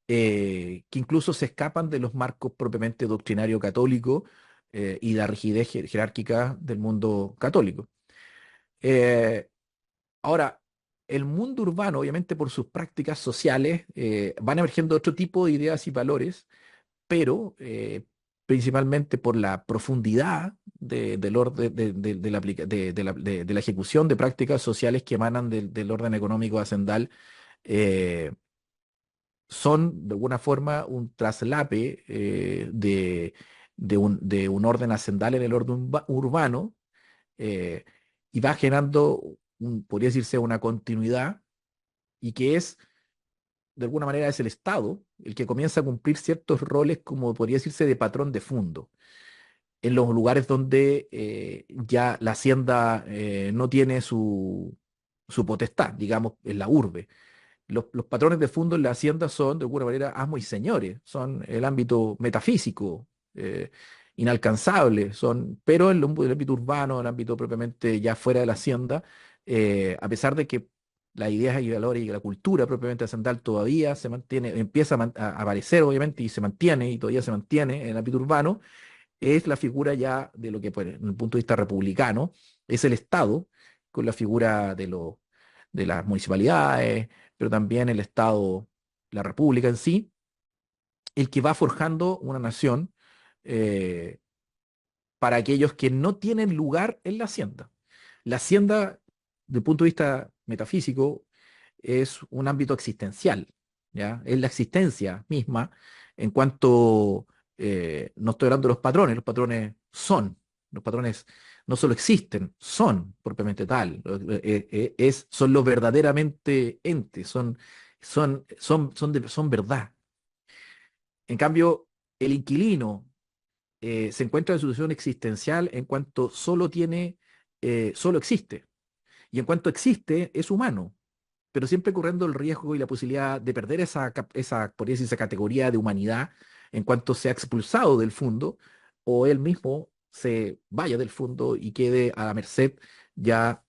que incluso se escapan de los marcos propiamente doctrinario católico y la rigidez jerárquica del mundo católico. Eh, Ahora, el mundo urbano, obviamente por sus prácticas sociales, van emergiendo otro tipo de ideas y valores, pero principalmente por la profundidad del orden de la, de la ejecución de prácticas sociales que emanan del orden económico hacendal, eh, son de alguna forma un traslape de un orden hacendal en el orden urbano, eh, y va generando, podría decirse, una continuidad y que es, de alguna manera, es el Estado el que comienza a cumplir ciertos roles, como podría decirse, de patrón de fondo en los lugares donde ya la hacienda no tiene su potestad, digamos, en la urbe. Los patrones de fondo en la hacienda son, de alguna manera, amos y señores, son el ámbito metafísico, inalcanzable, pero en el ámbito urbano, en el ámbito propiamente ya fuera de la hacienda, a pesar de que las ideas y valores y la cultura propiamente hacendal todavía se mantiene, empieza a aparecer, obviamente, y se mantiene, y todavía se mantiene en el ámbito urbano, es la figura ya de lo que, pues, en el punto de vista republicano, es el Estado, con la figura de las municipalidades, pero también el Estado, la República en sí, el que va forjando una nación eh, para aquellos que no tienen lugar en la hacienda. La hacienda, desde el punto de vista metafísico, es un ámbito existencial, ¿ya? Es la existencia misma en cuanto, no estoy hablando de los patrones son, los patrones no solo existen, son propiamente tal, son los verdaderamente entes, son verdad. En cambio, el inquilino se encuentra en su situación existencial en cuanto solo existe, y en cuanto existe, es humano, pero siempre corriendo el riesgo y la posibilidad de perder podría decir, esa categoría de humanidad en cuanto sea expulsado del fondo o él mismo se vaya del fondo y quede a la merced, ya,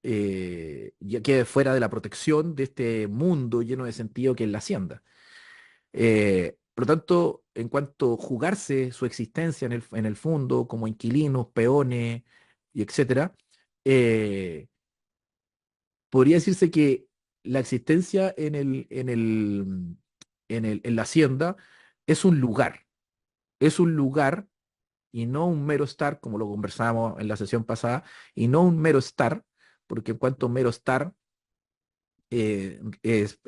ya quede fuera de la protección de este mundo lleno de sentido que es la hacienda. Por lo tanto, en cuanto a jugarse su existencia en el fondo como inquilinos, peones y etcétera, eh, podría decirse que la existencia en la hacienda es un lugar y no un mero estar, como lo conversábamos en la sesión pasada, y no un mero estar, porque en cuanto a mero estar, es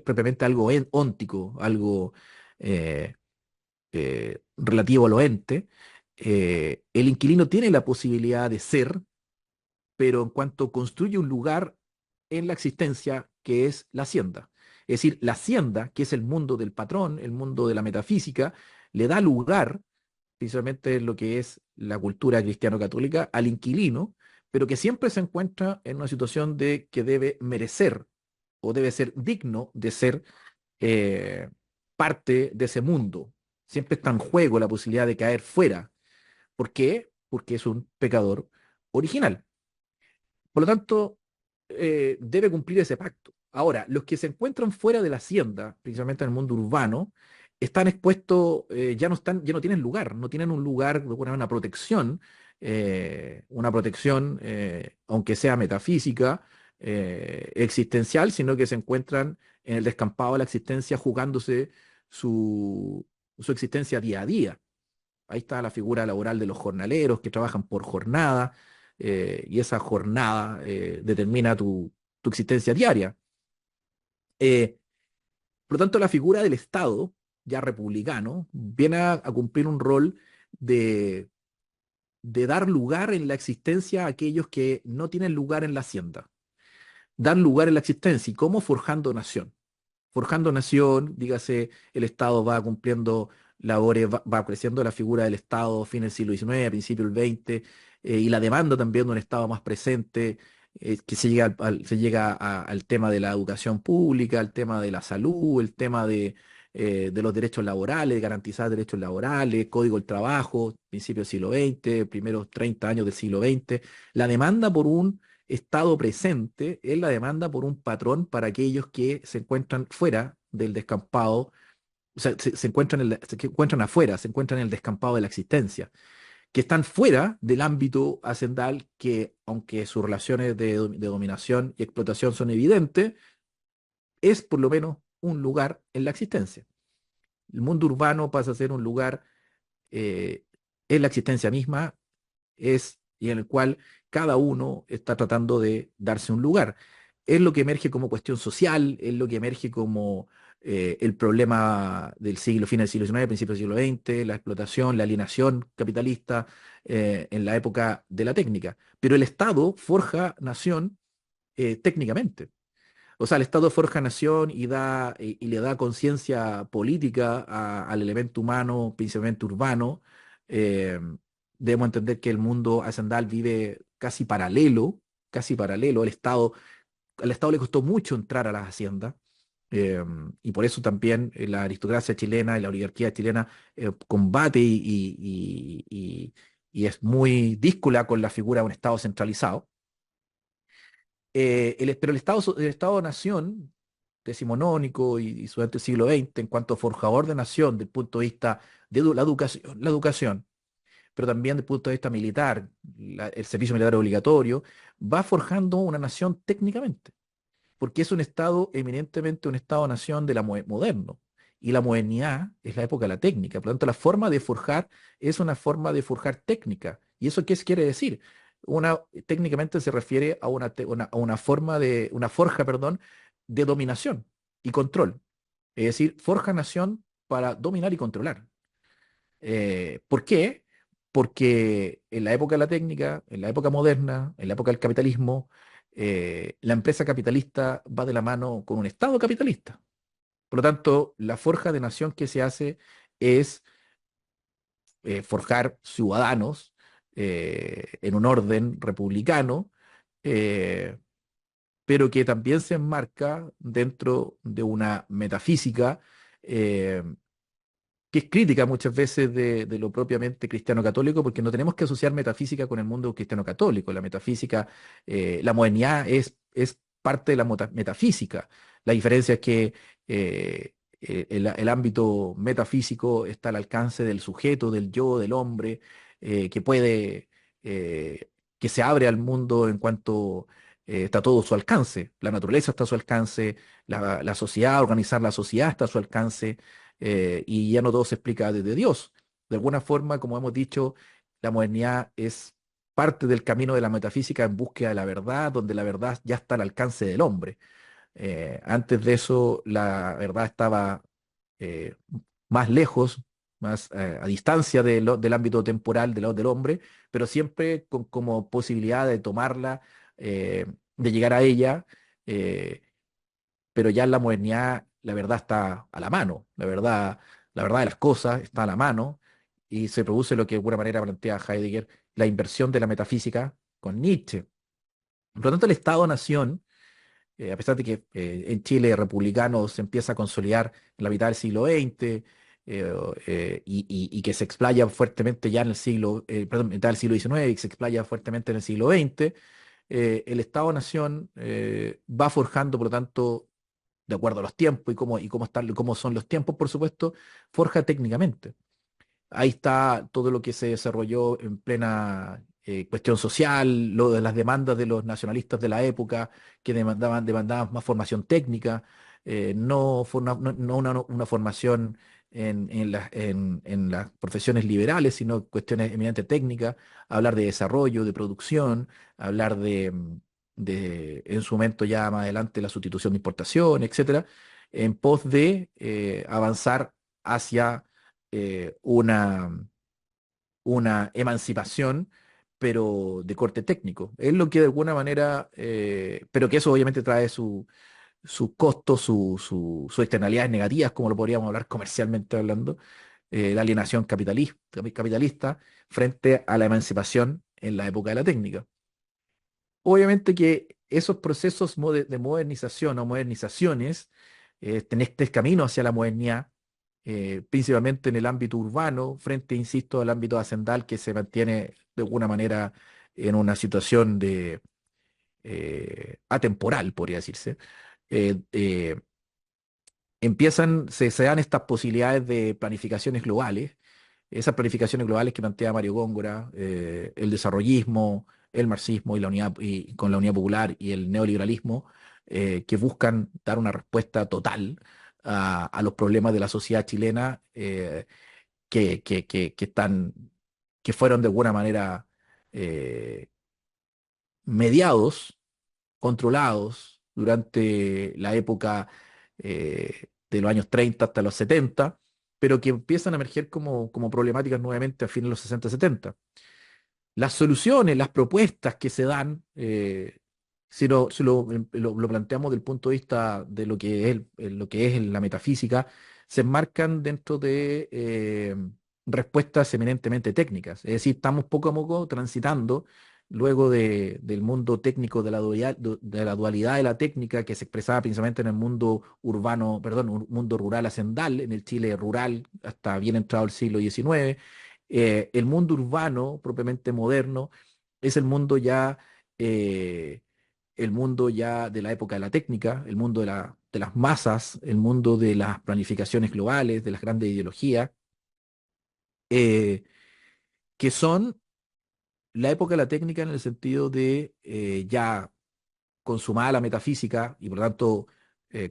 propiamente algo óntico, algo eh, relativo a lo ente. El inquilino tiene la posibilidad de ser, pero en cuanto construye un lugar en la existencia que es la hacienda. Es decir, la hacienda, que es el mundo del patrón, el mundo de la metafísica, le da lugar, principalmente en lo que es la cultura cristiano-católica, al inquilino, pero que siempre se encuentra en una situación de que debe merecer o debe ser digno de ser eh, parte de ese mundo. Siempre está en juego la posibilidad de caer fuera. ¿Por qué? Porque es un pecador original. Por lo tanto, debe cumplir ese pacto. Ahora, los que se encuentran fuera de la hacienda, principalmente en el mundo urbano, están expuestos, ya no tienen lugar, no tienen un lugar, una protección, aunque sea metafísica, existencial, sino que se encuentran en el descampado de la existencia jugándose su, su existencia día a día. Ahí está la figura laboral de los jornaleros que trabajan por jornada, y esa jornada determina tu existencia diaria. Eh, por lo tanto, la figura del Estado, ya republicano, viene a cumplir un rol de, de dar lugar en la existencia a aquellos que no tienen lugar en la hacienda. Dar lugar en la existencia. ¿Y cómo? Forjando nación. Forjando nación, dígase, el Estado va cumpliendo labores, va creciendo la figura del Estado a fines del siglo XIX, a principios del XX, y la demanda también de un Estado más presente, que se llega al tema de la educación pública, al tema de la salud, el tema de los derechos laborales, garantizar derechos laborales, código del trabajo, principios del siglo XX, primeros 30 años del siglo XX. La demanda por un estado presente es la demanda por un patrón para aquellos que se encuentran fuera del descampado, o sea, se encuentran afuera, se encuentran en el descampado de la existencia, que están fuera del ámbito hacendal, que aunque sus relaciones de dominación y explotación son evidentes, es por lo menos un lugar en la existencia. El mundo urbano pasa a ser un lugar eh, en la existencia misma, y en el cual cada uno está tratando de darse un lugar. Es lo que emerge como cuestión social, es lo que emerge como el problema del siglo, fin del siglo XIX, principios del siglo XX, la explotación, la alienación capitalista en la época de la técnica. Pero el Estado forja nación técnicamente. O sea, el Estado forja nación y le da conciencia política al elemento humano, principalmente urbano. Eh, Debemos entender que el mundo hacendal vive casi paralelo. Al Estado le costó mucho entrar a las haciendas. eh, y por eso también la aristocracia chilena y la oligarquía chilena combate y es muy díscola con la figura de un Estado centralizado. Pero el Estado-nación decimonónico y durante el siglo XX, en cuanto a forjador de nación, desde el punto de vista de la educación, pero también desde el punto de vista militar, el servicio militar obligatorio, va forjando una nación técnicamente, porque es un Estado, eminentemente un Estado-nación de moderno. Y la modernidad es la época de la técnica. Por lo tanto, la forma de forjar es una forma de forjar técnica. ¿Y eso qué quiere decir? Técnicamente se refiere a a una forma una forja, perdón, de dominación y control. Es decir, forja nación para dominar y controlar. ¿Por qué? Porque en la época de la técnica, en la época moderna, en la época del capitalismo, la empresa capitalista va de la mano con un Estado capitalista. Por lo tanto, la forja de nación que se hace es forjar ciudadanos en un orden republicano, eh, pero que también se enmarca dentro de una metafísica eh, que es crítica muchas veces de lo propiamente cristiano-católico, porque no tenemos que asociar metafísica con el mundo cristiano-católico. La metafísica, la modernidad es parte de la metafísica. La diferencia es que el ámbito metafísico está al alcance del sujeto, del yo, del hombre, que puede, que se abre al mundo en cuanto está todo a su alcance. La naturaleza está a su alcance, la sociedad, organizar la sociedad está a su alcance, y ya no todo se explica desde Dios. De alguna forma, como hemos dicho, la modernidad es parte del camino de la metafísica en búsqueda de la verdad, donde la verdad ya está al alcance del hombre. Antes de eso, la verdad estaba eh, más lejos, más a distancia del ámbito temporal del hombre, pero siempre como posibilidad de tomarla, de llegar a ella. eh, pero ya en la modernidad la verdad está a la mano, la verdad de las cosas está a la mano, y se produce lo que de alguna manera plantea Heidegger, la inversión de la metafísica con Nietzsche. Por lo tanto, el Estado-Nación, a pesar de que en Chile republicano se empieza a consolidar en la mitad del siglo XX, y que se explaya fuertemente ya en el perdón, mitad del siglo XIX, y que se explaya fuertemente en el siglo XX, el Estado-Nación va forjando, por lo tanto, de acuerdo a los tiempos cómo son los tiempos, por supuesto, forja técnicamente. Ahí está todo lo que se desarrolló en plena cuestión social, lo de las demandas de los nacionalistas de la época que demandaban más formación técnica, no una formación en las profesiones liberales, sino cuestiones eminentemente técnicas, hablar de desarrollo, de producción, hablar en su momento ya más adelante, la sustitución de importación, etcétera, en pos de avanzar hacia una emancipación, pero de corte técnico. Es lo que de alguna manera, pero que eso obviamente trae sus costos, sus externalidades negativas, como lo podríamos hablar comercialmente hablando, la alienación capitalista frente a la emancipación en la época de la técnica. Obviamente que esos procesos de modernización o modernizaciones, en este camino hacia la modernidad, principalmente en el ámbito urbano, frente, insisto, al ámbito hacendal que se mantiene de alguna manera en una situación de atemporal, podría decirse. eh, eh, se dan estas posibilidades de planificaciones globales, esas planificaciones globales que plantea Mario Góngora, el desarrollismo, el marxismo y y con la unidad popular y el neoliberalismo, que buscan dar una respuesta total a los problemas de la sociedad chilena, que están, que fueron de alguna manera eh, mediados, controlados durante la época de los años 30 hasta los 70, pero que empiezan a emerger como problemáticas nuevamente a fines de los 60-70. Las soluciones, las propuestas que se dan, si lo planteamos desde el punto de vista de lo que es, lo que es la metafísica, se enmarcan dentro de respuestas eminentemente técnicas. Es decir, estamos poco a poco transitando luego del mundo técnico, de la dualidad de la técnica que se expresaba principalmente en el mundo urbano, perdón, un mundo rural hacendal, en el Chile rural hasta bien entrado el siglo XIX. El mundo urbano, propiamente moderno, es eh, el mundo ya de la época de la técnica, el mundo de las masas, el mundo de las planificaciones globales, de las grandes ideologías, eh, que son la época de la técnica en el sentido de ya consumada la metafísica y por lo tanto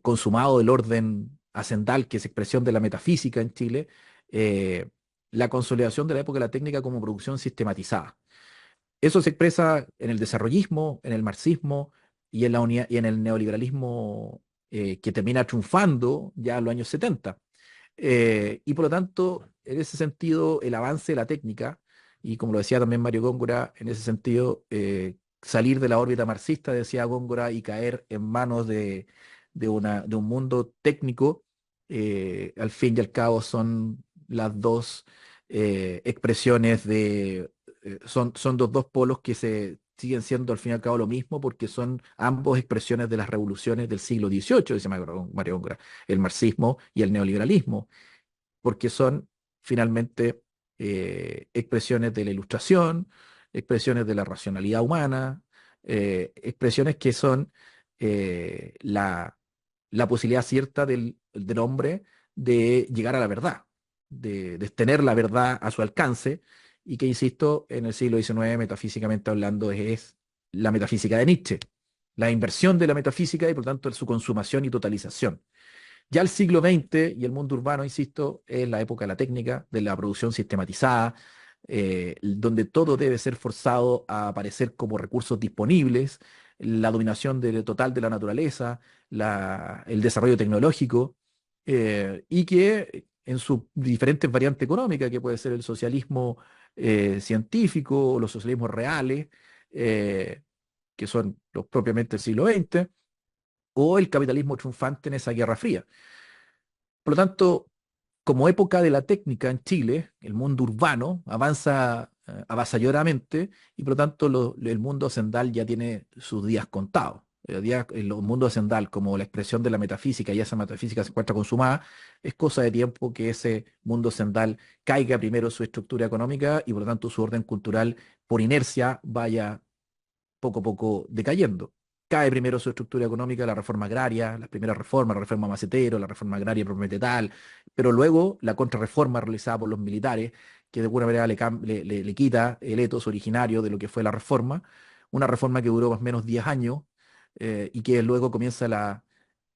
consumado el orden hacendal, que es expresión de la metafísica en Chile, eh, la consolidación de la época de la técnica como producción sistematizada. Eso se expresa en el desarrollismo, en el marxismo y en el neoliberalismo que termina triunfando ya en los años 70. Y por lo tanto, en ese sentido, el avance de la técnica, y como lo decía también Mario Góngora, en ese sentido, salir de la órbita marxista, decía Góngora, y caer en manos de un mundo técnico, al fin y al cabo son las dos expresiones son dos polos que se siguen siendo al fin y al cabo lo mismo porque son ambos expresiones de las revoluciones del siglo XVIII, dice Mario Góngora, el marxismo y el neoliberalismo, porque son finalmente expresiones de la ilustración, expresiones de la racionalidad humana, expresiones que son la posibilidad cierta del hombre de llegar a la verdad, de tener la verdad a su alcance, y que, insisto, en el siglo XIX, metafísicamente hablando, es la metafísica de Nietzsche, la inversión de la metafísica y por tanto su consumación y totalización. Ya el siglo XX y el mundo urbano, insisto, es la época de la técnica, de la producción sistematizada, donde todo debe ser forzado a aparecer como recursos disponibles, la dominación total de la naturaleza, el desarrollo tecnológico, y que en sus diferentes variantes económicas, que puede ser el socialismo científico o los socialismos reales, eh, que son los propiamente del siglo XX, o el capitalismo triunfante en esa Guerra Fría. Por lo tanto, como época de la técnica en Chile, el mundo urbano avanza avasalladoramente y por lo tanto el mundo hacendal ya tiene sus días contados. El mundo hacendal, como la expresión de la metafísica, y esa metafísica se encuentra consumada, es cosa de tiempo que ese mundo hacendal caiga primero su estructura económica y por lo tanto su orden cultural por inercia vaya poco a poco decayendo. cae primero su estructura económica, la reforma agraria, las primeras reformas, la reforma Macetero, la reforma agraria propiamente tal, pero luego la contrarreforma realizada por los militares, que de alguna manera le quita el etos originario de lo que fue la reforma, una reforma que duró más o menos 10 años y que luego comienza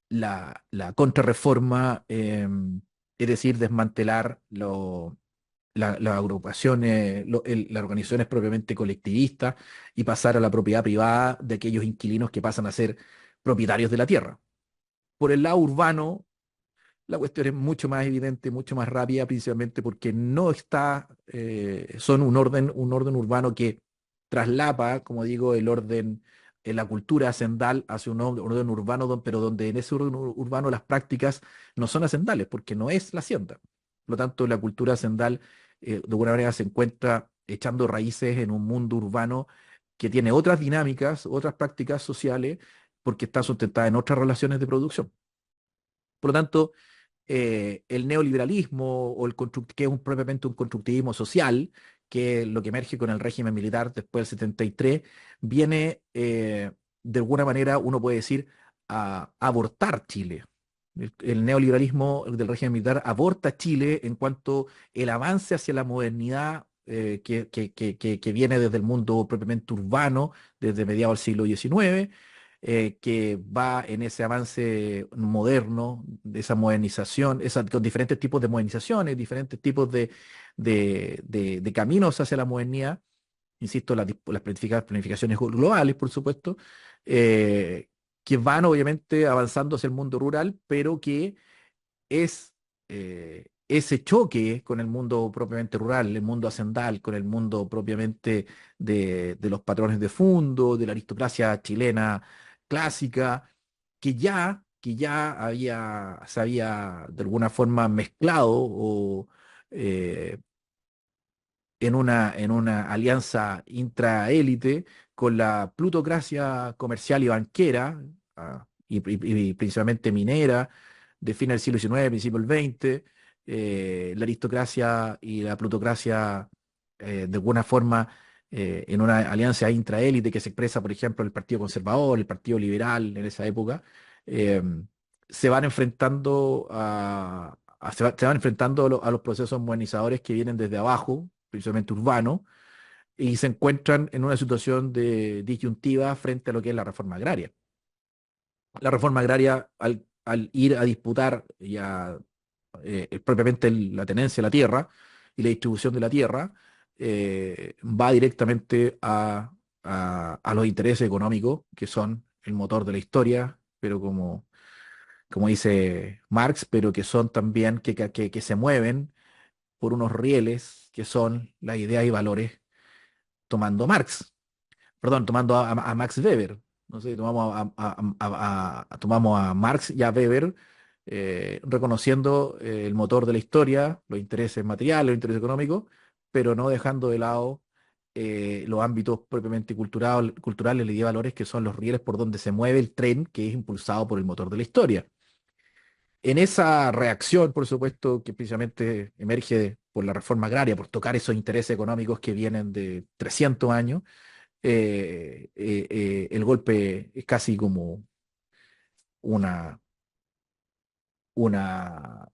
la contrarreforma, es decir, desmantelar las agrupaciones, las organizaciones propiamente colectivistas y pasar a la propiedad privada de aquellos inquilinos que pasan a ser propietarios de la tierra. Por el lado urbano, la cuestión es mucho más evidente, mucho más rápida, principalmente porque no está, son un orden urbano que traslapa, como digo, el orden, la cultura hacendal hacia un orden urbano, pero donde en ese orden urbano las prácticas no son hacendales, porque no es la hacienda. Por lo tanto, la cultura hacendal, de alguna manera, se encuentra echando raíces en un mundo urbano que tiene otras dinámicas, otras prácticas sociales, porque está sustentada en otras relaciones de producción. Por lo tanto, el neoliberalismo o que es propiamente un constructivismo social, que es lo que emerge con el régimen militar después del 73, viene de alguna manera, uno puede decir, a abortar Chile. El neoliberalismo del régimen militar aborta Chile en cuanto el avance hacia la modernidad que viene desde el mundo propiamente urbano, desde mediados del siglo XIX, que va en ese avance moderno, de esa modernización, con diferentes tipos de modernizaciones, diferentes tipos de caminos hacia la modernidad, insisto, las planificaciones globales, por supuesto, eh, que van obviamente avanzando hacia el mundo rural, pero que es ese choque con el mundo propiamente rural, el mundo hacendal, con el mundo propiamente de los patrones de fondo, de la aristocracia chilena clásica, se había de alguna forma mezclado o eh, en una alianza intraélite con la plutocracia comercial y banquera, y principalmente minera, de fines del siglo XIX, principio del XX, la aristocracia y la plutocracia, de alguna forma, en una alianza intraélite que se expresa, por ejemplo, el Partido Conservador, el Partido Liberal en esa época, eh, se van enfrentando se van enfrentando a los procesos modernizadores que vienen desde abajo, principalmente urbano, y se encuentran en una situación de disyuntiva frente a lo que es la reforma agraria. La reforma agraria, al ir a disputar ya propiamente la tenencia de la tierra y la distribución de la tierra, va directamente a los intereses económicos, que son el motor de la historia, pero como dice Marx, pero que son también, que se mueven por unos rieles que son las ideas y valores tomando Marx, perdón, tomando a Max Weber. No sé, tomamos a Marx y a Weber, reconociendo el motor de la historia, los intereses materiales, los intereses económicos, pero no dejando de lado los ámbitos propiamente culturales y de valores que son los rieles por donde se mueve el tren que es impulsado por el motor de la historia. En esa reacción, por supuesto, que precisamente emerge por la reforma agraria, por tocar esos intereses económicos que vienen de 300 años, el golpe es casi como una, una,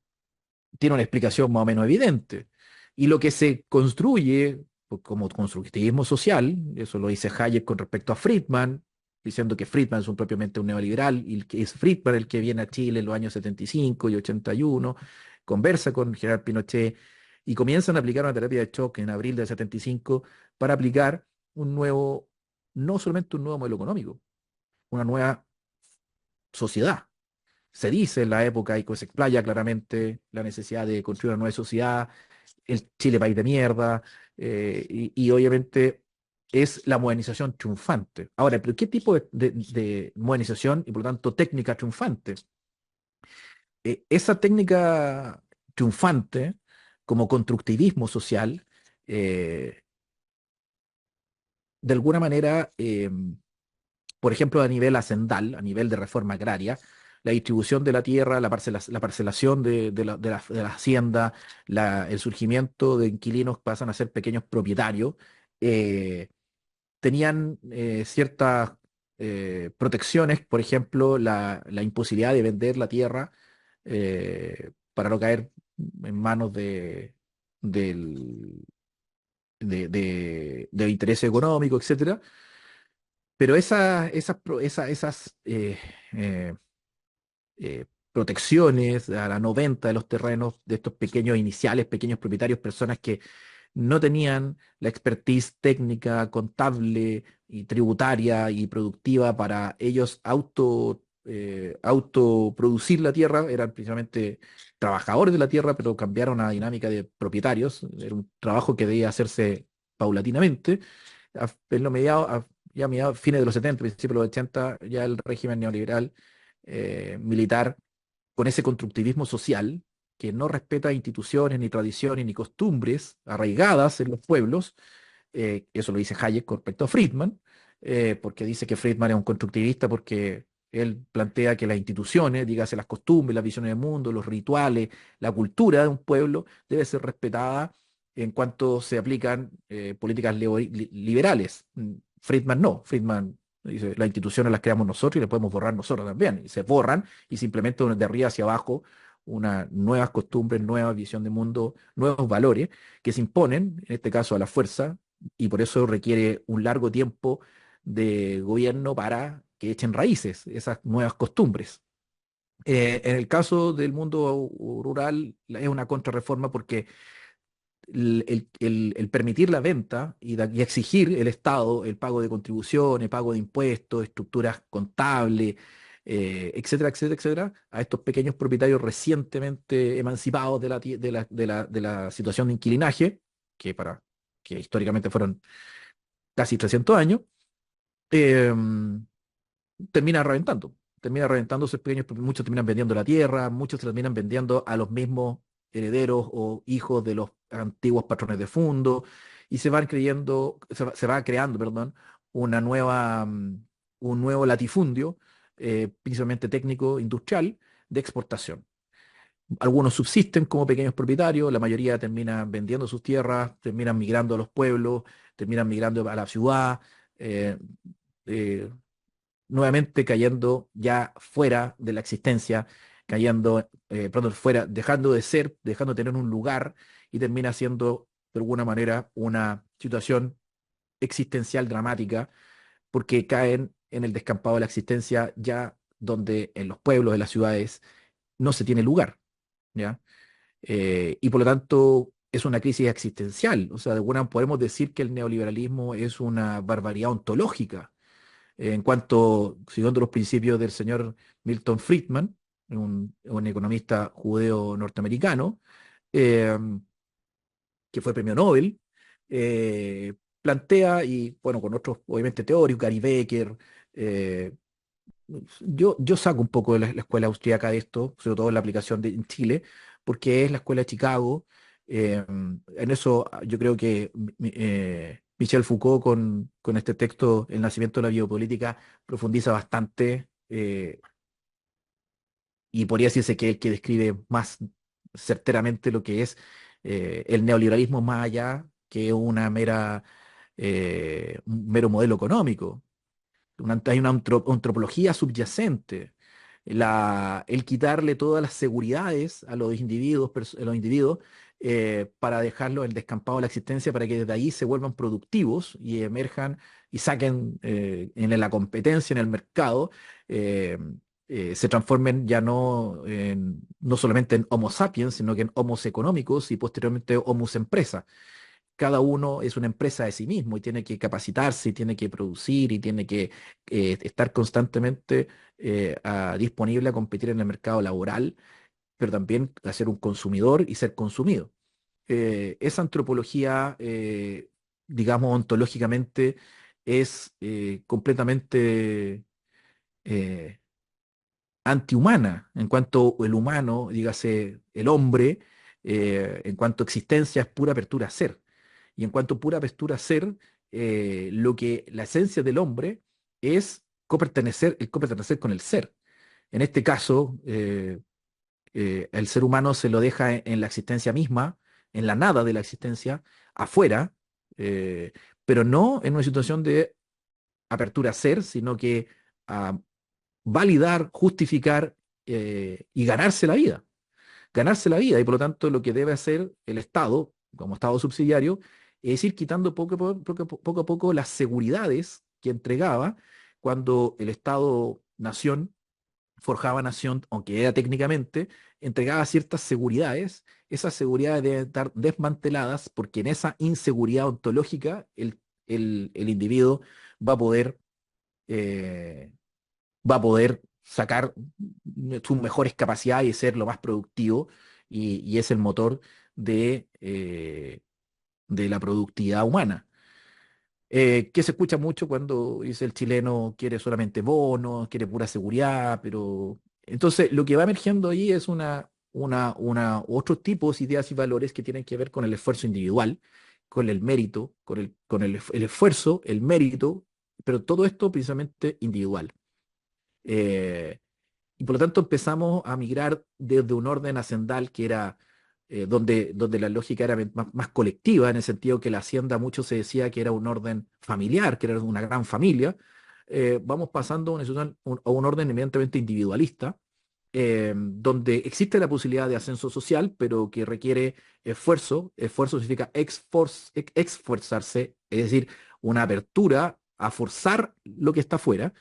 tiene una explicación más o menos evidente. Y lo que se construye pues, como constructivismo social, eso lo dice Hayek con respecto a Friedman, diciendo que Friedman es propiamente un neoliberal, y que es Friedman el que viene a Chile en los años 75 y 81, conversa con Gerard Pinochet y comienzan a aplicar una terapia de choque en abril del 75 para aplicar un nuevo, no solamente un nuevo modelo económico, una nueva sociedad. Se dice en la época y se explaya claramente la necesidad de construir una nueva sociedad, el Chile país de mierda, y obviamente es la modernización triunfante. Ahora, ¿pero qué tipo de modernización y por lo tanto técnica triunfante? Esa técnica triunfante como constructivismo social, eh, de alguna manera, por ejemplo, a nivel hacendal, a nivel de reforma agraria, la distribución de la tierra, la parcelación de la hacienda, el surgimiento de inquilinos pasan a ser pequeños propietarios, eh, tenían ciertas protecciones, por ejemplo, la imposibilidad de vender la tierra para no caer en manos del, de intereses económicos, etcétera. Pero eh, protecciones a la 90 de los terrenos de estos pequeños iniciales, pequeños propietarios, personas que no tenían la expertise técnica, contable y tributaria y productiva para ellos autoproducir la tierra, eran principalmente trabajadores de la tierra, pero cambiaron a dinámica de propietarios. Era un trabajo que debía hacerse paulatinamente. En lo ya a mediados, fines de los 70, principios de los 80, ya el régimen neoliberal militar, con ese constructivismo social que no respeta instituciones, ni tradiciones, ni costumbres arraigadas en los pueblos. Eso lo dice Hayek con respecto a Friedman, porque dice que Friedman es un constructivista porque él plantea que las instituciones, dígase las costumbres, las visiones del mundo, los rituales, la cultura de un pueblo debe ser respetada en cuanto se aplican políticas liberales. Friedman no, Friedman dice, las instituciones las creamos nosotros y las podemos borrar nosotros también, y se borran y se implementan de arriba hacia abajo unas nuevas costumbres, nueva visión de mundo, nuevos valores que se imponen, en este caso a la fuerza, y por eso requiere un largo tiempo de gobierno para que echen raíces esas nuevas costumbres. En el caso del mundo rural es una contrarreforma porque el permitir la venta y exigir el Estado el pago de contribuciones, pago de impuestos, estructuras contables, etcétera, etcétera, etcétera, a estos pequeños propietarios recientemente emancipados de la situación de inquilinaje, que históricamente fueron casi 300 años, eh, termina reventando. Termina reventando esos pequeños, muchos terminan vendiendo la tierra, muchos terminan vendiendo a los mismos herederos o hijos de los antiguos patrones de fondo, y se va creando, perdón, una nueva, un nuevo latifundio, principalmente técnico, industrial, de exportación. Algunos subsisten como pequeños propietarios, la mayoría terminan vendiendo sus tierras, terminan migrando a los pueblos, terminan migrando a la ciudad, eh, eh, nuevamente cayendo ya fuera de la existencia, cayendo, perdón, fuera, dejando de ser, dejando de tener un lugar, y termina siendo de alguna manera una situación existencial dramática porque caen en el descampado de la existencia ya donde en los pueblos, en las ciudades, no se tiene lugar, ¿ya? Y por lo tanto es una crisis existencial. O sea, de alguna podemos decir que el neoliberalismo es una barbaridad ontológica, en cuanto, siguiendo los principios del señor Milton Friedman, un economista judeo norteamericano, eh, que fue premio Nobel, plantea, y bueno, con otros obviamente teóricos, Gary Becker, eh, yo saco un poco de la escuela austríaca de esto, sobre todo en la aplicación en Chile, porque es la escuela de Chicago. En eso yo creo que Michel Foucault con este texto, El nacimiento de la biopolítica, profundiza bastante, y podría decirse que es el que describe más certeramente lo que es el neoliberalismo, más allá que un mero modelo económico. Hay una antropología subyacente. El quitarle todas las seguridades a los individuos, para dejarlos en el descampado de la existencia, para que desde ahí se vuelvan productivos y emerjan y saquen en la competencia, en el mercado, eh, se transformen ya no solamente en Homo sapiens, sino que en Homos económicos y posteriormente Homus empresa. Cada uno es una empresa de sí mismo y tiene que capacitarse y tiene que producir y tiene que estar constantemente disponible a competir en el mercado laboral, pero también a ser un consumidor y ser consumido. Esa antropología, digamos, ontológicamente es completamente eh, antihumana, en cuanto el humano, dígase el hombre, en cuanto a existencia es pura apertura a ser. Y en cuanto a pura apertura a ser, la esencia del hombre es copertenecer, el copertenecer con el ser. En este caso, el ser humano se lo deja en la existencia misma, en la nada de la existencia, afuera, eh, pero no en una situación de apertura a ser, sino que a validar, justificar y ganarse la vida. Ganarse la vida. Y por lo tanto, lo que debe hacer el Estado, como Estado subsidiario, es ir quitando poco a poco las seguridades que entregaba cuando el Estado-nación forjaba nación, aunque era técnicamente, entregaba ciertas seguridades. Esas seguridades deben estar desmanteladas porque en esa inseguridad ontológica el individuo va a poder eh, va a poder sacar sus mejores capacidades y ser lo más productivo y es el motor de la productividad humana. Que se escucha mucho cuando dice el chileno quiere solamente bonos, quiere pura seguridad, pero entonces lo que va emergiendo ahí es otros tipos, ideas y valores que tienen que ver con el esfuerzo individual, con el mérito, el esfuerzo, el mérito, pero todo esto precisamente individual. Eh, y por lo tanto empezamos a migrar desde un orden hacendal que era donde la lógica era más colectiva, en el sentido que la hacienda mucho se decía que era un orden familiar, que era una gran familia. Vamos pasando a un orden eminentemente individualista, donde existe la posibilidad de ascenso social, pero que requiere esfuerzo. Esfuerzo significa esforzarse, es decir, una apertura a forzar lo que está afuera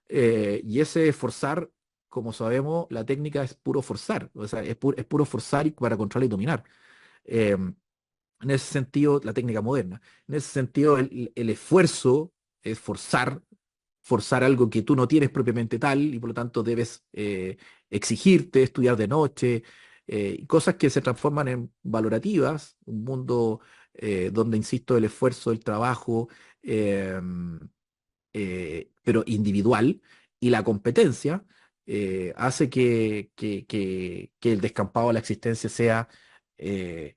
y ese forzar, como sabemos, la técnica es puro forzar, o sea, es puro forzar para controlar y dominar. En ese sentido, la técnica moderna. En ese sentido, el esfuerzo es forzar algo que tú no tienes propiamente tal y por lo tanto debes exigirte, estudiar de noche, cosas que se transforman en valorativas, un mundo donde, insisto, el esfuerzo, el trabajo, eh, pero individual, y la competencia hace que el descampado de la existencia sea eh,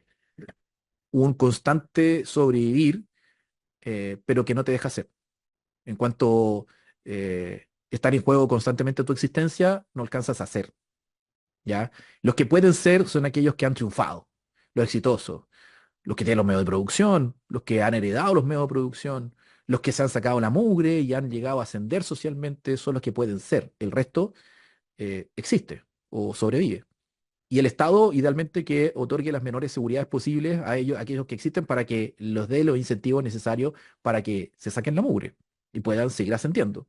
un constante sobrevivir, pero que no te deja ser. En cuanto estar en juego constantemente tu existencia, no alcanzas a ser, ¿ya? Los que pueden ser son aquellos que han triunfado, los exitosos, los que tienen los medios de producción, los que han heredado los medios de producción, los que se han sacado la mugre y han llegado a ascender socialmente, son los que pueden ser. El resto existe o sobrevive. Y el Estado, idealmente, que otorgue las menores seguridades posibles a ellos, a aquellos que existen para que los dé los incentivos necesarios para que se saquen la mugre y puedan seguir ascendiendo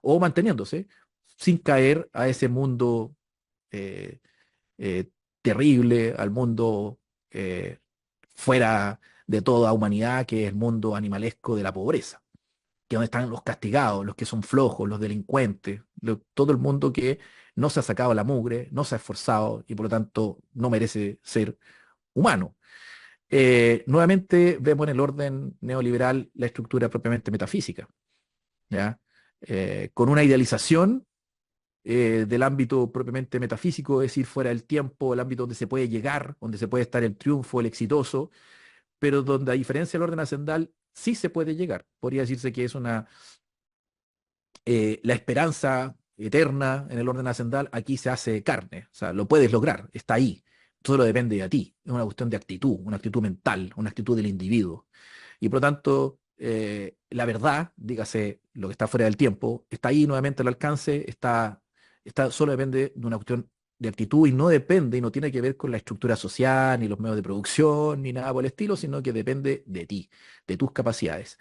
o manteniéndose sin caer a ese mundo eh, eh, terrible, al mundo eh, fuera de toda humanidad, que es el mundo animalesco de la pobreza, que es donde están los castigados, los que son flojos, los delincuentes, todo el mundo que no se ha sacado la mugre, no se ha esforzado y por lo tanto no merece ser humano. Nuevamente vemos en el orden neoliberal la estructura propiamente metafísica, ¿ya? Con una idealización del ámbito propiamente metafísico, es decir, fuera del tiempo, el ámbito donde se puede llegar, donde se puede estar el triunfo, el exitoso, pero donde a diferencia del orden hacendal sí se puede llegar. Podría decirse que es la esperanza eterna en el orden hacendal, aquí se hace carne, o sea, lo puedes lograr, está ahí. Todo depende de ti, es una cuestión de actitud, una actitud mental, una actitud del individuo. Y por lo tanto, la verdad, dígase lo que está fuera del tiempo, está ahí nuevamente al alcance, solo depende de una cuestión de actitud y no depende y no tiene que ver con la estructura social, ni los medios de producción, ni nada por el estilo, sino que depende de ti, de tus capacidades,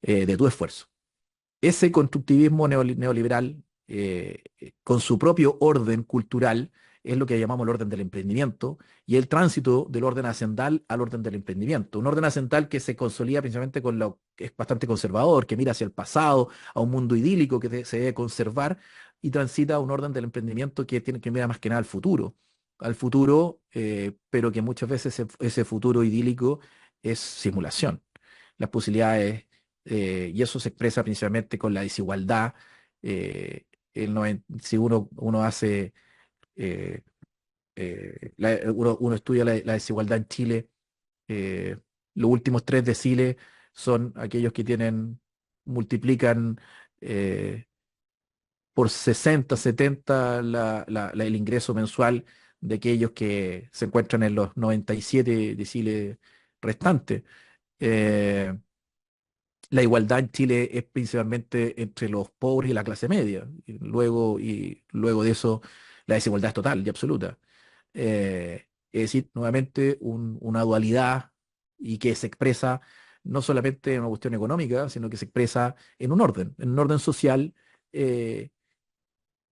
de tu esfuerzo. Ese constructivismo neoliberal, con su propio orden cultural, es lo que llamamos el orden del emprendimiento y el tránsito del orden hacendal al orden del emprendimiento. Un orden hacendal que se consolida principalmente con lo que es bastante conservador, que mira hacia el pasado, a un mundo idílico que se debe conservar, y transita a un orden del emprendimiento que mira más que nada al futuro, pero que muchas veces ese futuro idílico es simulación. Las posibilidades y eso se expresa principalmente con la desigualdad. Si uno hace, eh, uno estudia la desigualdad en Chile, eh, los últimos tres deciles son aquellos que multiplican eh, por 60 70 el ingreso mensual de aquellos que se encuentran en los 97 deciles restantes. Eh, La igualdad en Chile es principalmente entre los pobres y la clase media. Y luego de eso, la desigualdad es total y absoluta. Es decir, nuevamente una dualidad y que se expresa no solamente en una cuestión económica, sino que se expresa en un orden social eh,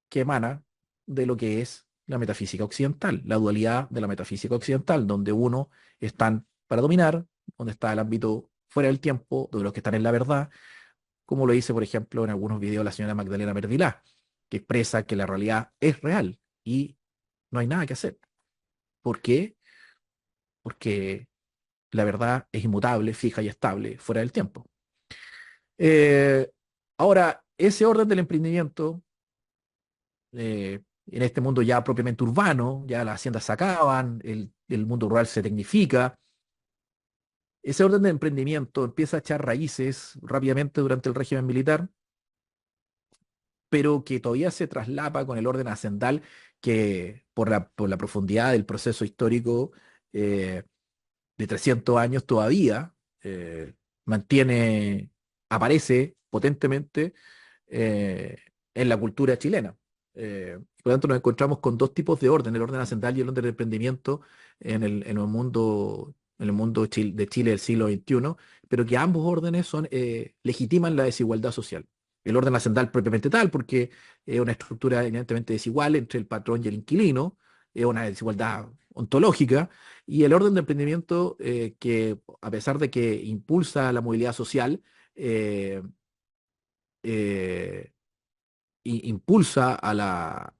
que emana de lo que es la metafísica occidental, la dualidad de la metafísica occidental, donde uno están para dominar, donde está el ámbito fuera del tiempo, de los que están en la verdad, como lo dice, por ejemplo, en algunos videos la señora Magdalena Vervilá, que expresa que la realidad es real y no hay nada que hacer. ¿Por qué? Porque la verdad es inmutable, fija y estable fuera del tiempo. Eh, Ahora, ese orden del emprendimiento, en este mundo ya propiamente urbano, ya las haciendas se acaban, el mundo rural se tecnifica, ese orden de emprendimiento empieza a echar raíces rápidamente durante el régimen militar, pero que todavía se traslapa con el orden hacendal que por la profundidad del proceso histórico eh, de 300 años todavía eh, mantiene, aparece potentemente eh, en la cultura chilena. Por lo tanto, nos encontramos con dos tipos de orden, el orden hacendal y el orden del emprendimiento en el mundo de Chile del siglo XXI, pero que ambos órdenes legitiman la desigualdad social. El orden hacendal propiamente tal, porque es una estructura evidentemente desigual entre el patrón y el inquilino, es una desigualdad ontológica, y el orden de emprendimiento que, a pesar de que impulsa la movilidad social, eh, eh, impulsa a la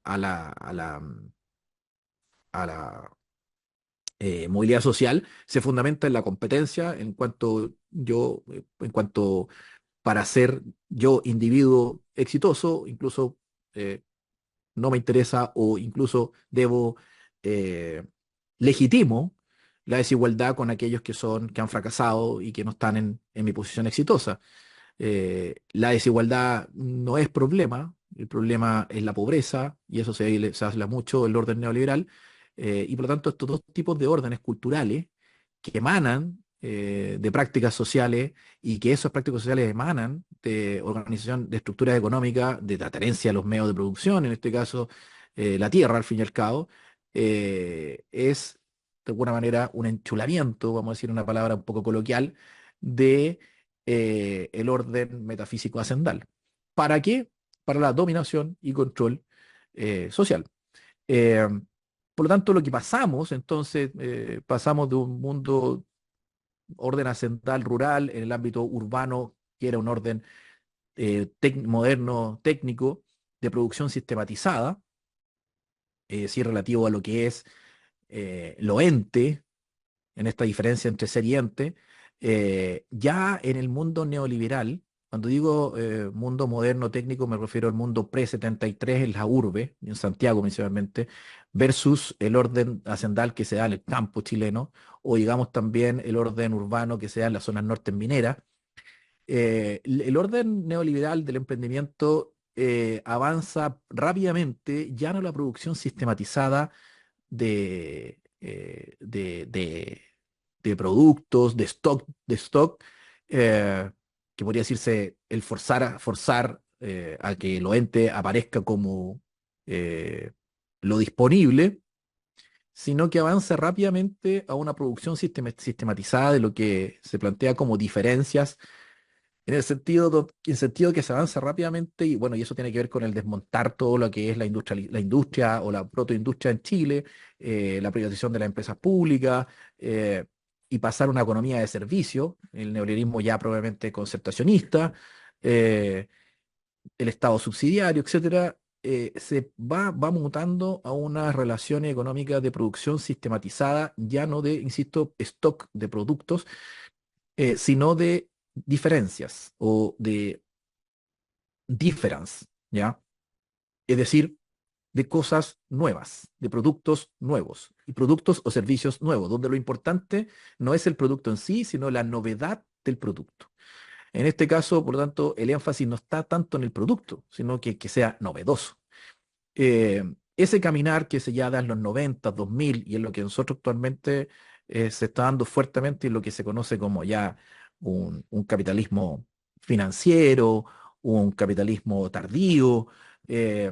movilidad social, se fundamenta en la competencia en cuanto para ser yo individuo exitoso, incluso eh, no me interesa o incluso debo eh, legitimo la desigualdad con aquellos que han fracasado y que no están en mi posición exitosa. La desigualdad no es problema, el problema es la pobreza, y eso se habla mucho del orden neoliberal, y por lo tanto estos dos tipos de órdenes culturales que emanan de prácticas sociales y que esas prácticas sociales emanan de organización de estructuras económicas, de la tenencia de los medios de producción, en este caso la tierra al fin y al cabo, es de alguna manera un enchulamiento, vamos a decir una palabra un poco coloquial, de el orden metafísico hacendal. ¿Para qué? Para la dominación y control social. Eh, por lo tanto, lo que pasamos, entonces, pasamos de un mundo orden hacendal rural en el ámbito urbano, que era un orden moderno, técnico, de producción sistematizada, sí relativo a lo que es lo ente, en esta diferencia entre ser y ente, ya en el mundo neoliberal, cuando digo mundo moderno técnico, me refiero al mundo pre-73 en la urbe, en Santiago principalmente, versus el orden hacendal que se da en el campo chileno, o digamos también el orden urbano que se da en las zonas norte mineras. El orden neoliberal del emprendimiento avanza rápidamente, ya no la producción sistematizada de productos, de stock, eh, que podría decirse el forzar a que lo ente aparezca como eh, lo disponible, sino que avanza rápidamente a una producción sistematizada de lo que se plantea como diferencias en el sentido que se avanza rápidamente y bueno, y eso tiene que ver con el desmontar todo lo que es la industria o la protoindustria en Chile, la privatización de las empresas públicas y pasar a una economía de servicio, el neoliberalismo ya probablemente concertacionista, eh, el Estado subsidiario, etcétera, va mutando a unas relaciones económicas de producción sistematizada, ya no de, insisto, stock de productos, sino de diferencias o de difference, ¿ya? Es decir, de cosas nuevas, de productos nuevos y productos o servicios nuevos, donde lo importante no es el producto en sí, sino la novedad del producto. En este caso, por lo tanto, el énfasis no está tanto en el producto, sino que sea novedoso. Ese caminar que se ya da en los 90, 2000 y en lo que nosotros actualmente se está dando fuertemente en lo que se conoce como ya un capitalismo financiero, un capitalismo tardío, eh,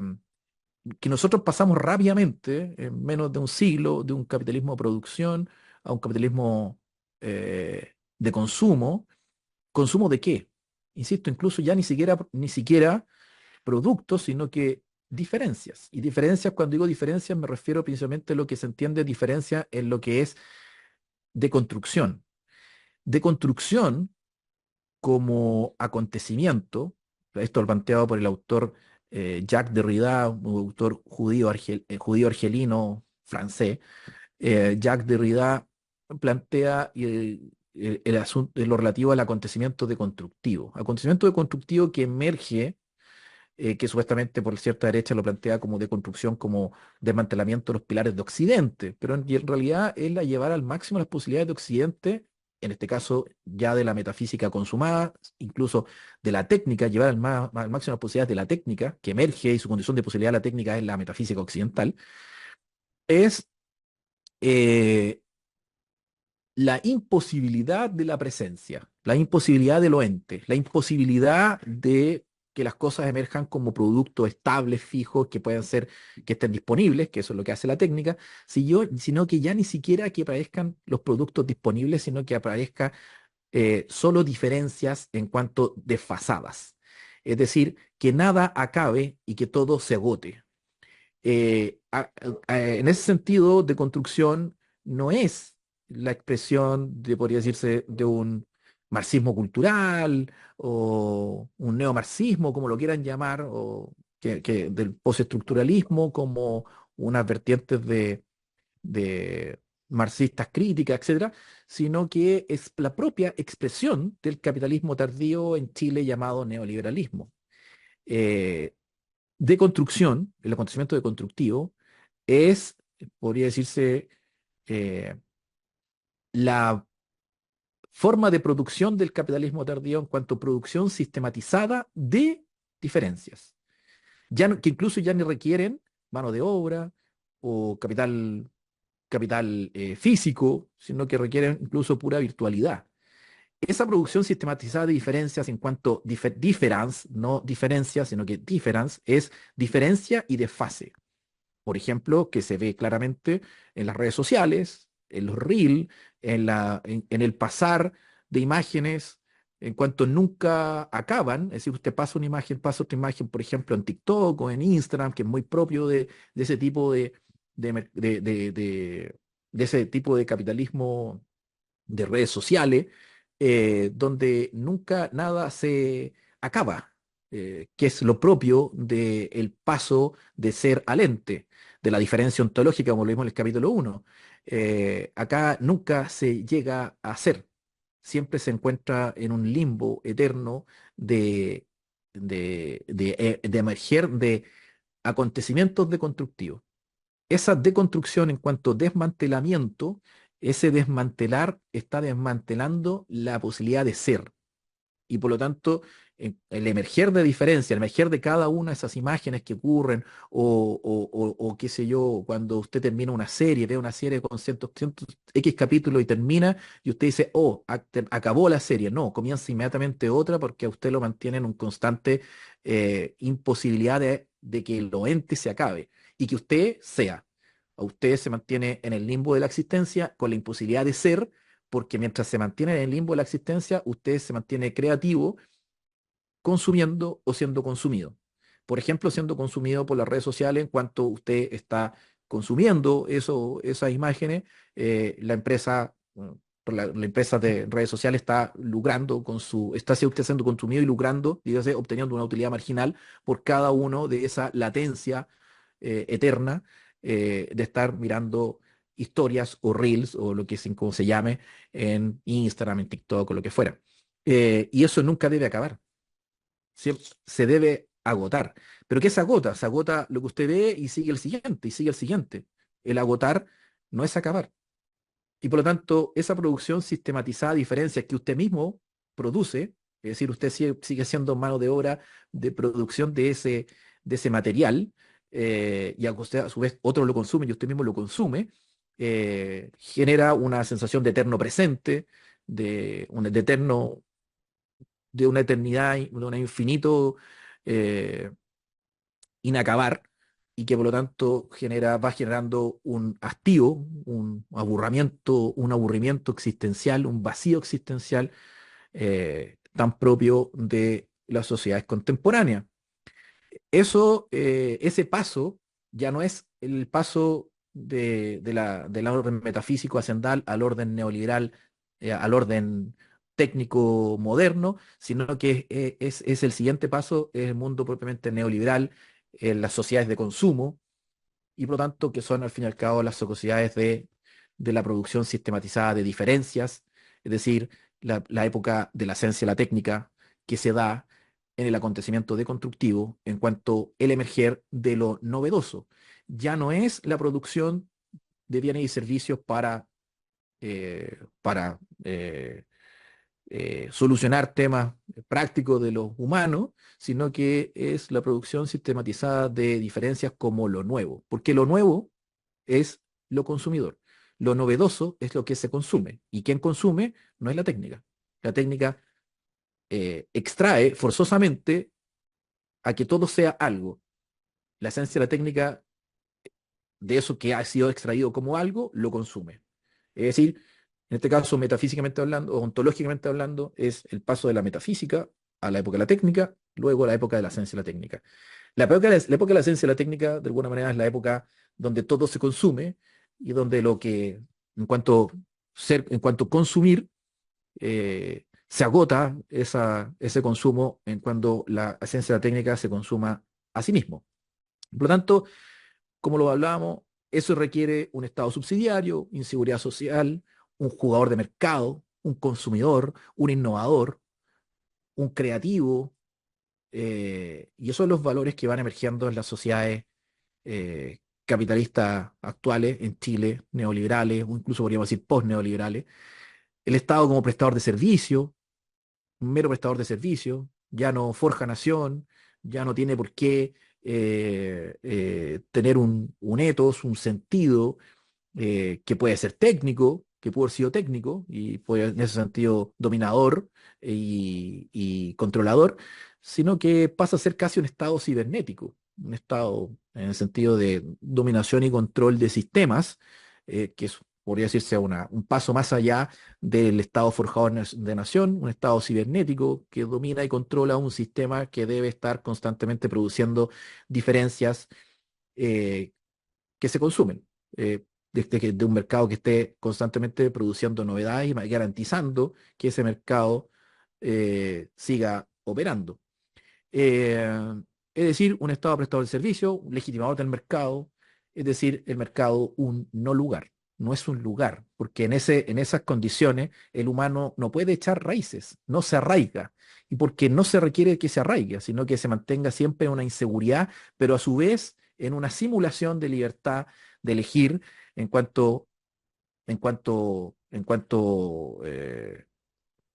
que nosotros pasamos rápidamente, en menos de un siglo, de un capitalismo de producción a un capitalismo de consumo. ¿Consumo de qué? Insisto, incluso ya ni siquiera productos, sino que diferencias. Y diferencias, cuando digo diferencias, me refiero principalmente a lo que se entiende diferencia en lo que es deconstrucción. Deconstrucción como acontecimiento, esto lo planteado por el autor Jacques Derrida, un autor judío argelino francés. Jacques Derrida plantea el asunto, lo relativo al acontecimiento deconstructivo. Acontecimiento deconstructivo que emerge, que supuestamente por cierta derecha lo plantea como deconstrucción, como desmantelamiento de los pilares de Occidente, pero en realidad es la llevar al máximo las posibilidades de Occidente, en este caso ya de la metafísica consumada, incluso de la técnica, llevar al máximo las posibilidades de la técnica, que emerge y su condición de posibilidad de la técnica es la metafísica occidental, es eh, la imposibilidad de la presencia, la imposibilidad de lo ente, la imposibilidad de que las cosas emerjan como productos estables, fijos, que puedan ser, que estén disponibles, que eso es lo que hace la técnica, sino que ya ni siquiera que aparezcan los productos disponibles, sino que aparezca solo diferencias en cuanto desfasadas. Es decir, que nada acabe y que todo se agote. En ese sentido de construcción no es la expresión de, podría decirse, de un marxismo cultural o un neomarxismo, como lo quieran llamar, o del postestructuralismo como unas vertientes de marxistas críticas, etcétera, sino que es la propia expresión del capitalismo tardío en Chile llamado neoliberalismo. Eh, Deconstrucción, el acontecimiento deconstructivo, es, podría decirse, eh, la forma de producción del capitalismo tardío en cuanto a producción sistematizada de diferencias, que incluso ya ni requieren mano de obra o capital físico, sino que requieren incluso pura virtualidad. Esa producción sistematizada de diferencias en cuanto difference, no diferencia, sino que difference es diferencia y desfase. Por ejemplo, que se ve claramente en las redes sociales, en los reels, en el pasar de imágenes, en cuanto nunca acaban, es decir, usted pasa otra imagen, por ejemplo, en TikTok o en Instagram, que es muy propio de ese tipo de, mer- de ese tipo de capitalismo de redes sociales, donde nunca nada se acaba, que es lo propio del paso de ser al ente, de la diferencia ontológica, como lo vimos en el capítulo 1. Acá nunca se llega a ser, siempre se encuentra en un limbo eterno de, de emerger de acontecimientos deconstructivos. Esa deconstrucción en cuanto a desmantelamiento, ese desmantelar está desmantelando la posibilidad de ser. Y por lo tanto, el emerger de diferencia, el emerger de cada una de esas imágenes que ocurren, o qué sé yo, cuando usted termina una serie, ve una serie con cientos X capítulos y termina, y usted dice, oh, acabó la serie. No, comienza inmediatamente otra porque a usted lo mantiene en un constante imposibilidad de que lo ente se acabe y que usted sea. A usted se mantiene en el limbo de la existencia con la imposibilidad de ser, porque mientras se mantiene en el limbo de la existencia, usted se mantiene creativo, consumiendo o siendo consumido. Por ejemplo, siendo consumido por las redes sociales, en cuanto usted está consumiendo esas imágenes, la empresa, bueno, la empresa de redes sociales está lucrando está usted siendo consumido y lucrando, dígase, obteniendo una utilidad marginal por cada uno de esa latencia eterna de estar mirando historias o reels o lo que es como se llame en Instagram, en TikTok o lo que fuera. Y eso nunca debe acabar, se debe agotar. ¿Pero qué se agota? Se agota lo que usted ve y sigue el siguiente y sigue el siguiente. El agotar no es acabar. Y por lo tanto, esa producción sistematizada, a diferencia que usted mismo produce, es decir, usted sigue siendo mano de obra de producción de ese material, y a usted a su vez otro lo consume y usted mismo lo consume, genera una sensación de eterno presente, de eterno de una eternidad, de un infinito eh, inacabar, y que por lo tanto va generando un hastío, un aburrimiento existencial, un vacío existencial tan propio de las sociedades contemporáneas. Ese paso ya no es el paso del orden metafísico ascendal al orden neoliberal, al orden técnico moderno, sino que es el siguiente paso, es el mundo propiamente neoliberal, las sociedades de consumo, y por lo tanto que son al fin y al cabo las sociedades de la producción sistematizada de diferencias, es decir, la época de la ciencia y la técnica que se da en el acontecimiento deconstructivo en cuanto el emerger de lo novedoso. Ya no es la producción de bienes y servicios para solucionar temas prácticos de los humanos, sino que es la producción sistematizada de diferencias como lo nuevo, porque lo nuevo es lo consumidor. Lo novedoso es lo que se consume. Y quien consume no es la técnica. La técnica extrae forzosamente a que todo sea algo. La esencia de la técnica, de eso que ha sido extraído como algo, lo consume. Es decir, en este caso, metafísicamente hablando, o ontológicamente hablando, es el paso de la metafísica a la época de la técnica, luego la época de la ciencia de la técnica. La época de la ciencia de la técnica, de alguna manera, es la época donde todo se consume y donde lo que, en cuanto consumir, se agota ese consumo en cuando la ciencia de la técnica se consuma a sí mismo. Por lo tanto, como lo hablábamos, eso requiere un Estado subsidiario, inseguridad social, un jugador de mercado, un consumidor, un innovador, un creativo, y esos son los valores que van emergiendo en las sociedades capitalistas actuales, en Chile, neoliberales, o incluso podríamos decir post-neoliberales. El Estado como prestador de servicio, un mero prestador de servicio, ya no forja nación, ya no tiene por qué tener un ethos, un sentido, que puede ser técnico, que puede haber sido técnico y puede en ese sentido dominador y controlador, sino que pasa a ser casi un estado cibernético, un estado en el sentido de dominación y control de sistemas, podría decirse un paso más allá del estado forjador de nación, un estado cibernético que domina y controla un sistema que debe estar constantemente produciendo diferencias eh, que se consumen. De un mercado que esté constantemente produciendo novedades y garantizando que ese mercado siga operando. Eh, es decir, un Estado prestador de servicio, un legitimador del mercado, es decir, el mercado un no lugar. No es un lugar, porque en esas condiciones el humano no puede echar raíces, no se arraiga. Y porque no se requiere que se arraigue, sino que se mantenga siempre en una inseguridad, pero a su vez en una simulación de libertad de elegir en cuanto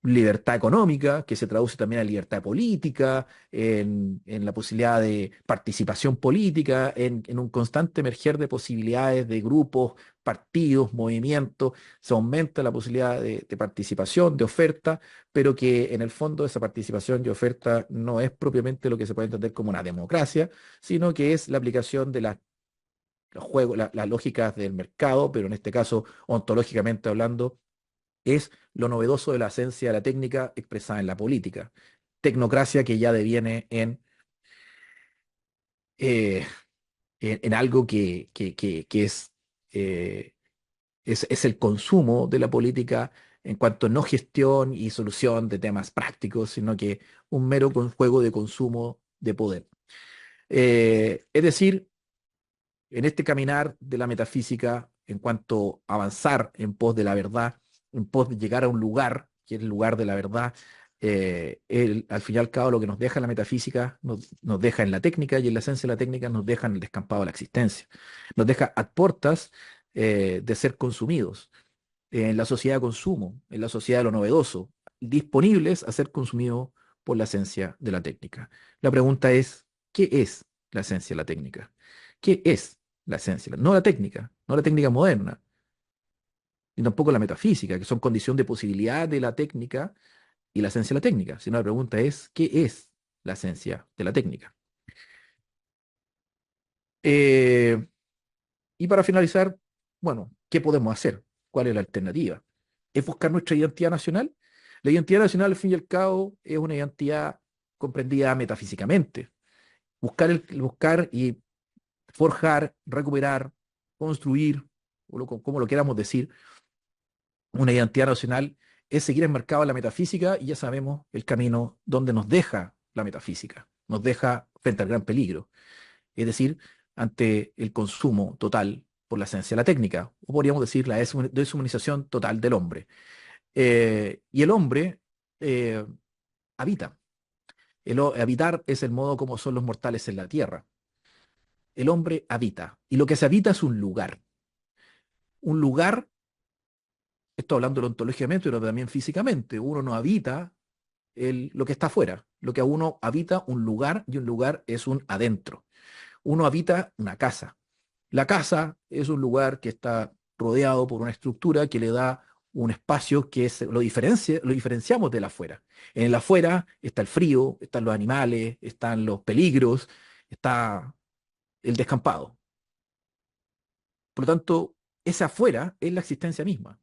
libertad económica, que se traduce también a libertad política, en la posibilidad de participación política, en un constante emerger de posibilidades de grupos, partidos, movimientos, se aumenta la posibilidad de participación, de oferta, pero que en el fondo esa participación y oferta no es propiamente lo que se puede entender como una democracia, sino que es la aplicación de los juegos, las lógicas del mercado, pero en este caso, ontológicamente hablando, es lo novedoso de la esencia de la técnica expresada en la política. Tecnocracia que ya deviene eh, en algo que eh, es el consumo de la política en cuanto no gestión y solución de temas prácticos, sino que un mero juego de consumo de poder. Es decir, en este caminar de la metafísica, en cuanto a avanzar en pos de la verdad, en pos de llegar a un lugar, que es el lugar de la verdad, al fin y al cabo lo que nos deja la metafísica nos deja en la técnica, y en la esencia de la técnica nos deja en el descampado de la existencia. Nos deja a puertas de ser consumidos, en la sociedad de consumo, en la sociedad de lo novedoso, disponibles a ser consumidos por la esencia de la técnica. La pregunta es, ¿qué es la esencia de la técnica? ¿Qué es la esencia? No la técnica moderna, y tampoco la metafísica, que son condición de posibilidad de la técnica, y la esencia de la técnica, sino la pregunta es, ¿qué es la esencia de la técnica? Eh, y para finalizar, bueno, ¿qué podemos hacer? ¿Cuál es la alternativa? ¿Es buscar nuestra identidad nacional? La identidad nacional, al fin y al cabo, es una identidad comprendida metafísicamente. Buscar y forjar, recuperar, construir, como lo queramos decir, una identidad nacional es seguir enmarcado en la metafísica y ya sabemos el camino donde nos deja la metafísica, nos deja frente al gran peligro, es decir, ante el consumo total por la esencia de la técnica, o podríamos decir la deshumanización total del hombre. Y el hombre eh, habita. Habitar es el modo como son los mortales en la tierra. El hombre habita. Y lo que se habita es un lugar. Un lugar, estoy hablando ontológicamente, pero también físicamente. Uno no habita lo que está afuera. Lo que a uno habita un lugar y un lugar es un adentro. Uno habita una casa. La casa es un lugar que está rodeado por una estructura que le da un espacio que lo diferenciamos del afuera. En el afuera está el frío, están los animales, están los peligros, está el descampado. Por lo tanto, ese afuera es la existencia misma.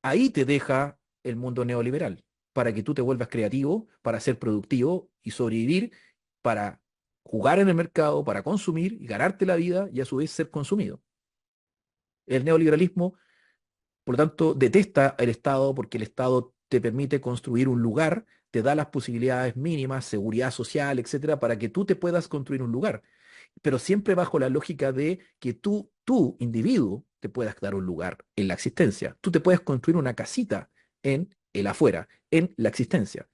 Ahí te deja el mundo neoliberal, para que tú te vuelvas creativo, para ser productivo y sobrevivir, para jugar en el mercado, para consumir y ganarte la vida y a su vez ser consumido. El neoliberalismo, por lo tanto, detesta el Estado porque el Estado te permite construir un lugar, te da las posibilidades mínimas, seguridad social, etcétera, para que tú te puedas construir un lugar, pero siempre bajo la lógica de que tú, individuo, te puedas dar un lugar en la existencia. Tú te puedes construir una casita en el afuera, en la existencia.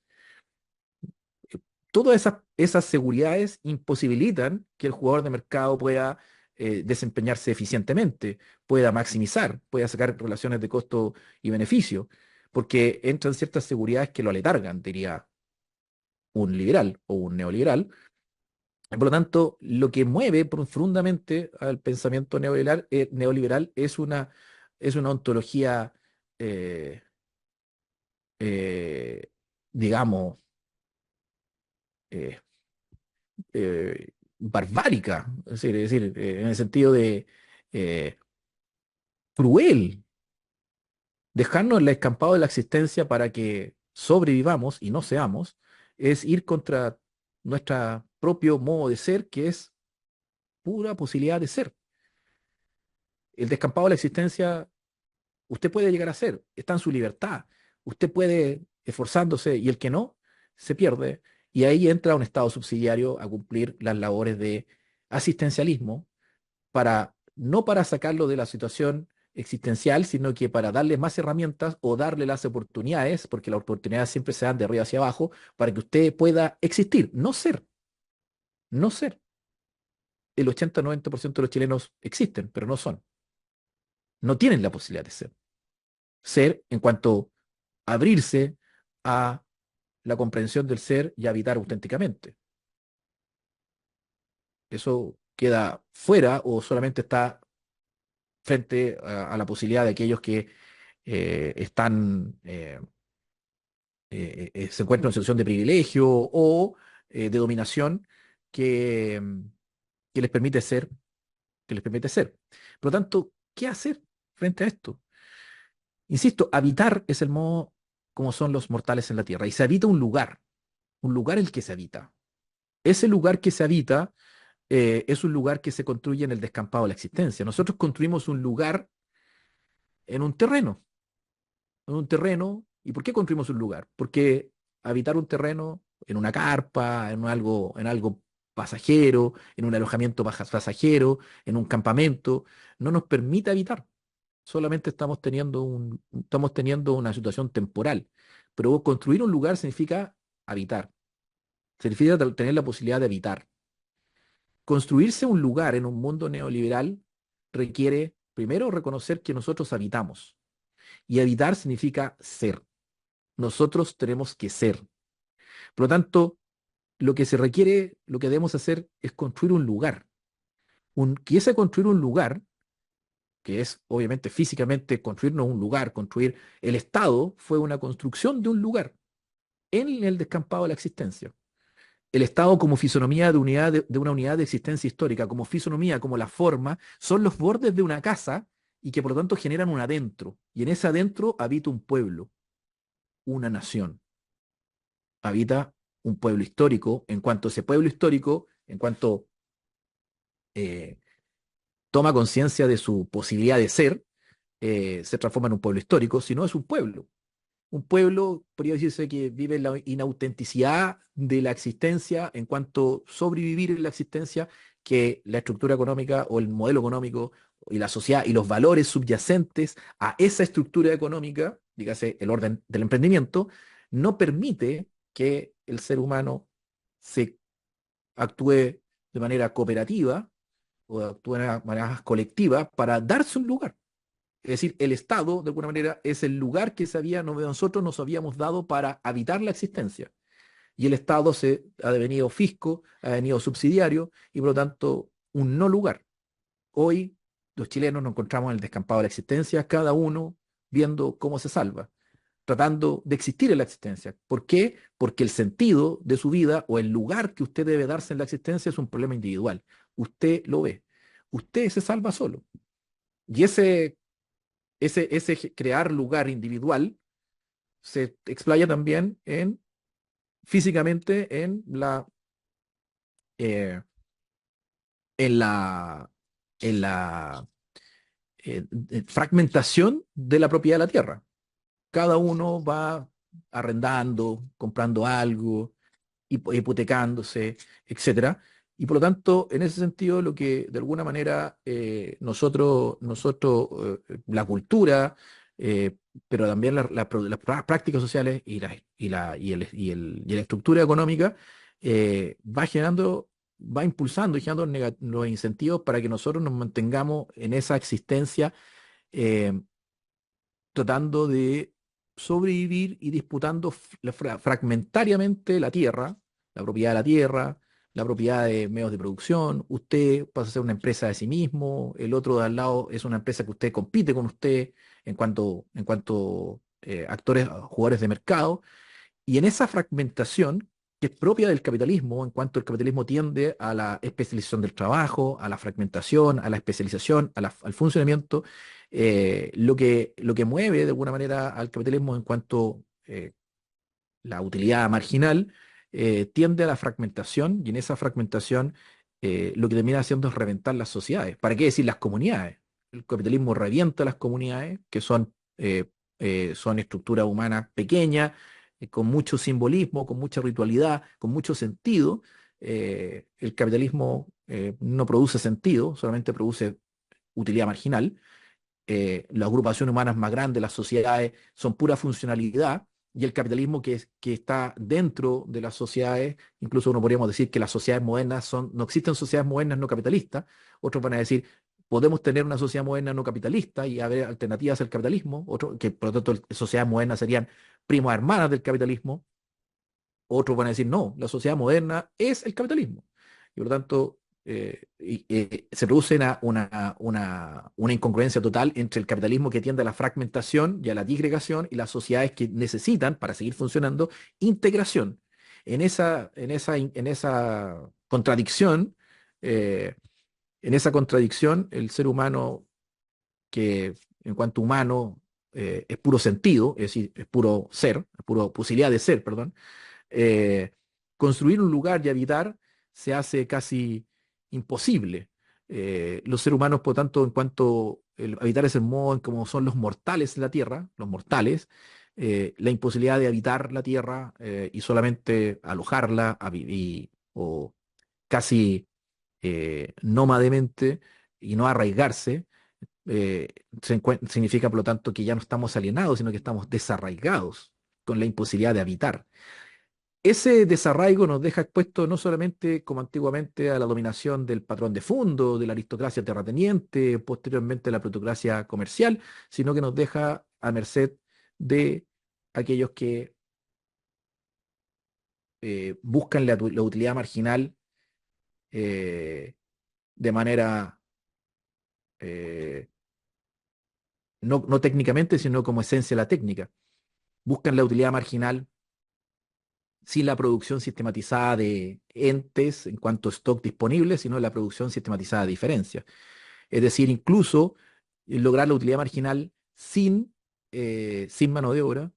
Todas esas seguridades imposibilitan que el jugador de mercado pueda desempeñarse eficientemente, pueda maximizar, pueda sacar relaciones de costo y beneficio, porque entran ciertas seguridades que lo aletargan, diría un liberal o un neoliberal. Por lo tanto, lo que mueve profundamente al pensamiento neoliberal es una ontología, eh, eh, digamos, eh, barbárica, en el sentido de eh, cruel, dejarnos en el escampado de la existencia para que sobrevivamos y no seamos, es ir contra nuestro propio modo de ser, que es pura posibilidad de ser. El descampado de la existencia, usted puede llegar a ser, está en su libertad, usted puede esforzándose y el que no, se pierde. Y ahí entra un estado subsidiario a cumplir las labores de asistencialismo no para sacarlo de la situación existencial, sino que para darle más herramientas o darle las oportunidades, porque las oportunidades siempre se dan de arriba hacia abajo, para que usted pueda existir, no ser, no ser. El 80-90% de los chilenos existen, pero no son. No tienen la posibilidad de ser. Ser en cuanto a abrirse a la comprensión del ser y habitar auténticamente. Eso queda fuera o solamente está frente a la posibilidad de aquellos que se encuentran en situación de privilegio o de dominación que, que les permite ser, que les permite ser. Por lo tanto, ¿qué hacer frente a esto? Insisto, habitar es el modo como son los mortales en la tierra y se habita un lugar el que se habita. Ese lugar que se habita es un lugar que se construye en el descampado de la existencia. Nosotros construimos un lugar en un terreno, ¿Y por qué construimos un lugar? Porque habitar un terreno en una carpa, en algo pasajero, en un alojamiento pasajero, en un campamento, no nos permite habitar. Solamente estamos teniendo una situación temporal. Pero construir un lugar significa habitar, significa tener la posibilidad de habitar. Construirse un lugar en un mundo neoliberal requiere, primero, reconocer que nosotros habitamos. Y habitar significa ser. Nosotros tenemos que ser. Por lo tanto, lo que se requiere, lo que debemos hacer es construir un lugar. Y ese construir un lugar que es obviamente físicamente construirnos un lugar, construir el Estado, fue una construcción de un lugar en el descampado de la existencia. El Estado como fisonomía de una unidad de existencia histórica, como fisonomía, como la forma, son los bordes de una casa y que por lo tanto generan un adentro. Y en ese adentro habita un pueblo, una nación. Habita un pueblo histórico. En cuanto ese pueblo histórico, en cuanto eh, toma conciencia de su posibilidad de ser, se transforma en un pueblo histórico, si no es un pueblo. Un pueblo, podría decirse, que vive en la inautenticidad de la existencia en cuanto sobrevivir en la existencia, que la estructura económica o el modelo económico y la sociedad y los valores subyacentes a esa estructura económica, dígase el orden del emprendimiento, no permite que el ser humano se actúe de manera cooperativa o actúe de manera colectiva para darse un lugar. Es decir, el Estado, de alguna manera, es el lugar que nosotros nos habíamos dado para habitar la existencia. Y el Estado se ha devenido fisco, ha devenido subsidiario y por lo tanto un no lugar. Hoy los chilenos nos encontramos en el descampado de la existencia, cada uno viendo cómo se salva, tratando de existir en la existencia. ¿Por qué? Porque el sentido de su vida o el lugar que usted debe darse en la existencia es un problema individual. Usted lo ve. Usted se salva solo. Y ese crear lugar individual se explaya también físicamente eh, en la, en la fragmentación de la propiedad de la tierra. Cada uno va arrendando, comprando algo, hipotecándose, etcétera. Y por lo tanto, en ese sentido, lo que de alguna manera la cultura, pero también las prácticas sociales y la estructura económica, va impulsando y generando los incentivos para que nosotros nos mantengamos en esa existencia, eh, tratando de sobrevivir y disputando fragmentariamente la tierra, la propiedad de la tierra, la propiedad de medios de producción. Usted pasa a ser una empresa de sí mismo, el otro de al lado es una empresa que usted compite con usted en cuanto actores, jugadores de mercado. Y en esa fragmentación, que es propia del capitalismo, en cuanto el capitalismo tiende a la especialización del trabajo, a la fragmentación, a la especialización, al funcionamiento, lo que mueve de alguna manera al capitalismo en cuanto la utilidad marginal, tiende a la fragmentación y en esa fragmentación lo que termina haciendo es reventar las sociedades. ¿Para qué decir las comunidades? El capitalismo revienta las comunidades, que son estructuras humanas pequeñas, con mucho simbolismo, con mucha ritualidad, con mucho sentido. El capitalismo no produce sentido, solamente produce utilidad marginal. Las agrupaciones humanas más grandes, las sociedades, son pura funcionalidad, y el capitalismo que está dentro de las sociedades, incluso uno podríamos decir que las sociedades modernas no existen sociedades modernas no capitalistas. Otros van a decir, podemos tener una sociedad moderna no capitalista y haber alternativas al capitalismo, otros que por lo tanto sociedades modernas serían primas hermanas del capitalismo. Otros van a decir, no, la sociedad moderna es el capitalismo. Y por lo tanto, se produce una incongruencia total entre el capitalismo que tiende a la fragmentación y a la disgregación y las sociedades que necesitan, para seguir funcionando, integración. En esa contradicción, eh, el ser humano, que en cuanto humano es puro sentido, es decir, es puro ser, es puro posibilidad de ser, perdón, eh, construir un lugar y habitar se hace casi imposible. Los seres humanos, por tanto, en cuanto habitar es el modo en como son los mortales en la Tierra, los mortales, la imposibilidad de habitar la Tierra y solamente alojarla o casi nómademente y no arraigarse, eh, significa, por lo tanto, que ya no estamos alienados, sino que estamos desarraigados con la imposibilidad de habitar. Ese desarraigo nos deja expuesto no solamente como antiguamente a la dominación del patrón de fondo, de la aristocracia terrateniente, posteriormente a la plutocracia comercial, sino que nos deja a merced de aquellos que buscan la utilidad marginal eh, de manera no técnicamente, sino como esencia de la técnica. Buscan la utilidad marginal sin la producción sistematizada de entes en cuanto a stock disponible, sino la producción sistematizada de diferencias. Es decir, incluso lograr la utilidad marginal sin mano de obra,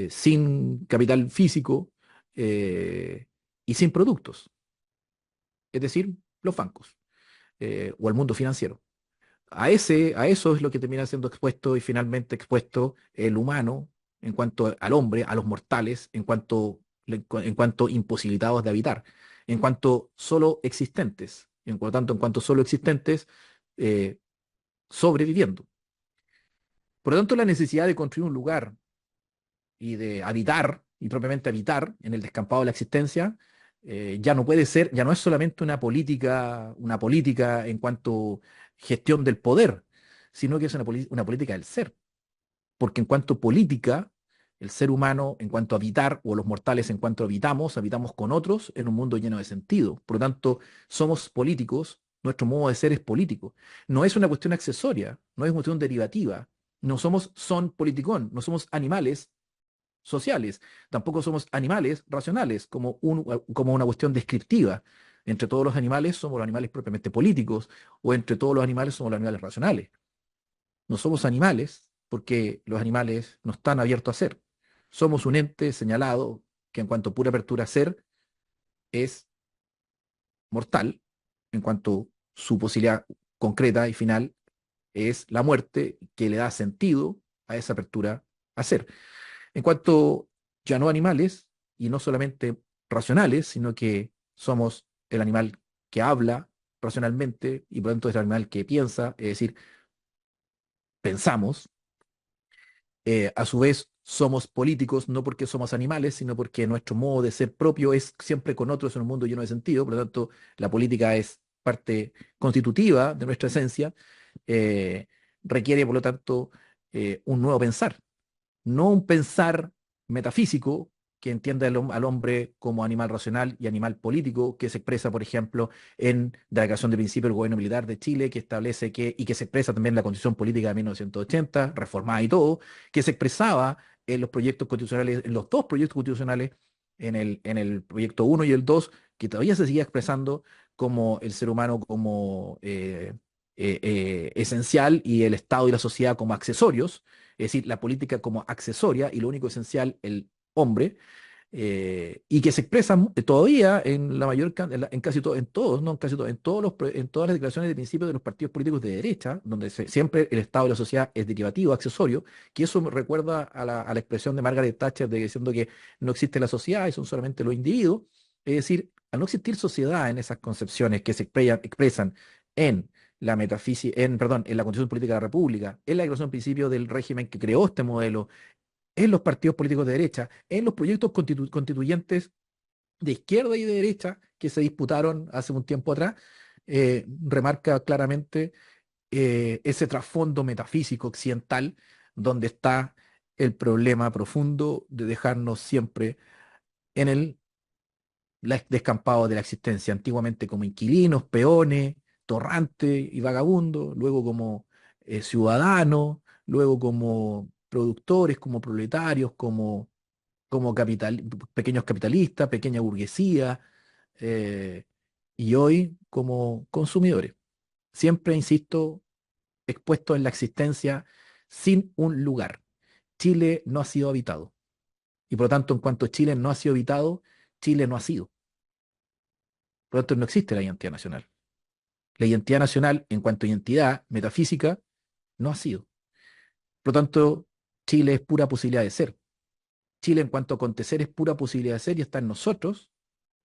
sin capital físico eh, y sin productos, es decir, los bancos o el mundo financiero. A eso es lo que termina siendo expuesto y finalmente expuesto el humano en cuanto al hombre, a los mortales, en cuanto imposibilitados de habitar, en cuanto solo existentes, por lo tanto, en cuanto solo existentes, eh, sobreviviendo. Por lo tanto, la necesidad de construir un lugar y de habitar, y propiamente habitar en el descampado de la existencia, ya no puede ser, ya no es solamente una política en cuanto gestión del poder, sino que es una política del ser. Porque en cuanto política, el ser humano, en cuanto a habitar, o los mortales, en cuanto habitamos con otros en un mundo lleno de sentido. Por lo tanto, somos políticos, nuestro modo de ser es político. No es una cuestión accesoria, no es una cuestión derivativa. No somos son politicón, no somos animales sociales, tampoco somos animales racionales, como una cuestión descriptiva. Entre todos los animales somos los animales propiamente políticos, o entre todos los animales somos los animales racionales. No somos animales porque los animales no están abiertos a ser. Somos un ente señalado que en cuanto a pura apertura a ser es mortal, en cuanto su posibilidad concreta y final es la muerte que le da sentido a esa apertura a ser. En cuanto ya no animales, y no solamente racionales, sino que somos el animal que habla racionalmente y por lo tanto es el animal que piensa, es decir, pensamos. A su vez, somos políticos no porque somos animales, sino porque nuestro modo de ser propio es siempre con otros en un mundo lleno de sentido. Por lo tanto, la política es parte constitutiva de nuestra esencia. eh, Requiere, por lo tanto, un nuevo pensar, no un pensar metafísico que entienda al hombre como animal racional y animal político, que se expresa, por ejemplo, en la Declaración de Principios del Gobierno Militar de Chile, que establece y que se expresa también en la Constitución Política de 1980, reformada y todo, que se expresaba en los proyectos constitucionales, en los dos proyectos constitucionales, en el proyecto uno y el 2, que todavía se seguía expresando como el ser humano como esencial y el Estado y la sociedad como accesorios, es decir, la política como accesoria y lo único esencial, el hombre, y que se expresan todavía en la mayor, en casi todo, en todos, no en casi todo, en todas las declaraciones de principios de los partidos políticos de derecha, donde siempre el Estado y la sociedad es derivativo, accesorio, que eso me recuerda a la expresión de Margaret Thatcher de diciendo que no existe la sociedad y son solamente los individuos. Es decir, al no existir sociedad en esas concepciones que se expresan en la metafísica, perdón, en la Constitución Política de la República, en la declaración de principio del régimen que creó este modelo, en los partidos políticos de derecha, en los proyectos constituyentes de izquierda y de derecha que se disputaron hace un tiempo atrás, remarca claramente ese trasfondo metafísico occidental donde está el problema profundo de dejarnos siempre en el descampado de la existencia, antiguamente como inquilinos, peones, torrantes y vagabundos, luego como ciudadanos, luego como productores, como proletarios, como pequeños capitalistas, pequeña burguesía, eh, y hoy como consumidores. Siempre, insisto, expuestos en la existencia sin un lugar. Chile no ha sido habitado. Y por lo tanto, en cuanto Chile no ha sido habitado, Chile no ha sido. Por lo tanto, no existe la identidad nacional. La identidad nacional, en cuanto a identidad metafísica, no ha sido. Por lo tanto, Chile es pura posibilidad de ser. Chile, en cuanto a acontecer, es pura posibilidad de ser y está en nosotros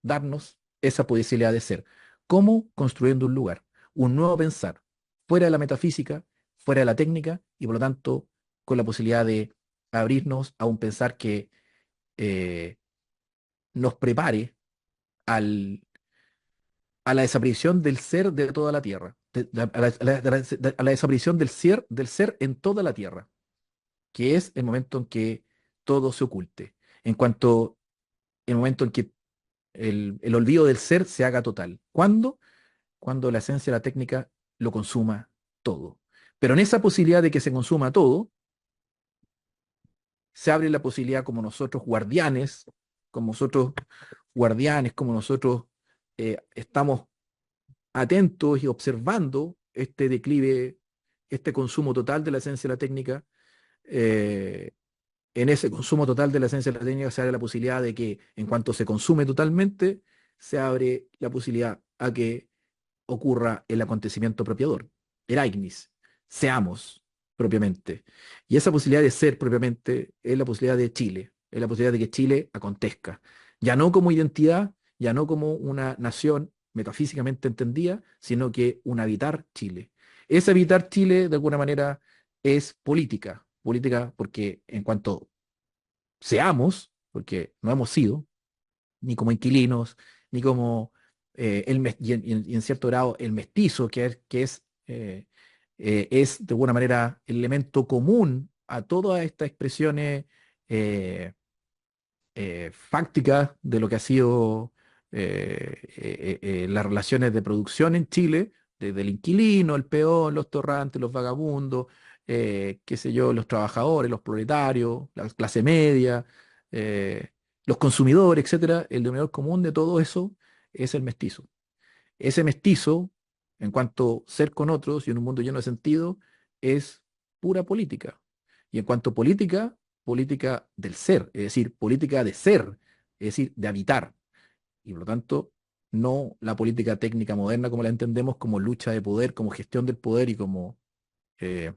darnos esa posibilidad de ser. ¿Cómo? Construyendo un lugar, un nuevo pensar, fuera de la metafísica, fuera de la técnica y por lo tanto con la posibilidad de abrirnos a un pensar que eh, nos prepare al, a la desaparición del ser de toda la tierra, a la desaparición del ser en toda la tierra, que es el momento en que todo se oculte, en cuanto el momento en que el olvido del ser se haga total. ¿Cuándo? Cuando la esencia de la técnica lo consuma todo. Pero en esa posibilidad de que se consuma todo, se abre la posibilidad como nosotros estamos atentos y observando este declive, este consumo total de la esencia de la técnica. eh, en ese consumo total de la esencia de la técnica se abre la posibilidad de que en cuanto se consume totalmente, se abre la posibilidad a que ocurra el acontecimiento apropiador, el ignis, seamos propiamente. Y esa posibilidad de ser propiamente es la posibilidad de Chile, es la posibilidad de que Chile acontezca, ya no como identidad, ya no como una nación metafísicamente entendida, sino que un habitar Chile. Ese habitar Chile, de alguna manera, es política, política porque en cuanto seamos, porque no hemos sido, ni como inquilinos, ni como y en cierto grado el mestizo, es de alguna manera el elemento común a todas estas expresiones eh, fácticas de lo que ha sido las relaciones de producción en Chile, desde el inquilino, el peón, los torrantes, los vagabundos, qué sé yo, los trabajadores, los proletarios, la clase media, eh, los consumidores, etcétera. El denominador común de todo eso es el mestizo. Ese mestizo, en cuanto ser con otros y en un mundo lleno de sentido, es pura política. Y en cuanto a política, política del ser, es decir, política de ser, es decir, de habitar. Y por lo tanto, no la política técnica moderna como la entendemos como lucha de poder, como gestión del poder y como eh,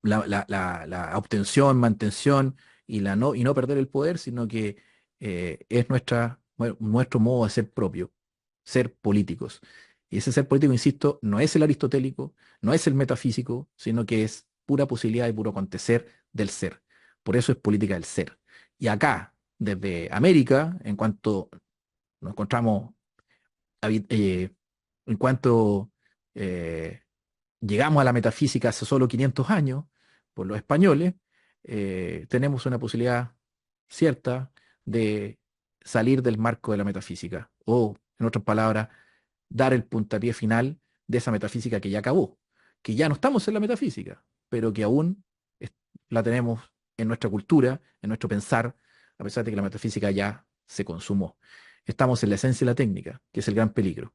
la obtención, mantención y no perder el poder, sino que es nuestro modo de ser propio, ser políticos. Y ese ser político, insisto, no es el aristotélico, no es el metafísico, sino que es pura posibilidad y puro acontecer del ser. Por eso es política del ser. Y acá, desde América, en cuanto nos encontramos, en cuanto eh, llegamos a la metafísica hace solo 500 años, por los españoles, tenemos una posibilidad cierta de salir del marco de la metafísica, o, en otras palabras, dar el puntapié final de esa metafísica que ya acabó, que ya no estamos en la metafísica, pero que aún es- la tenemos en nuestra cultura, en nuestro pensar, a pesar de que la metafísica ya se consumó. Estamos en la esencia de la técnica, que es el gran peligro.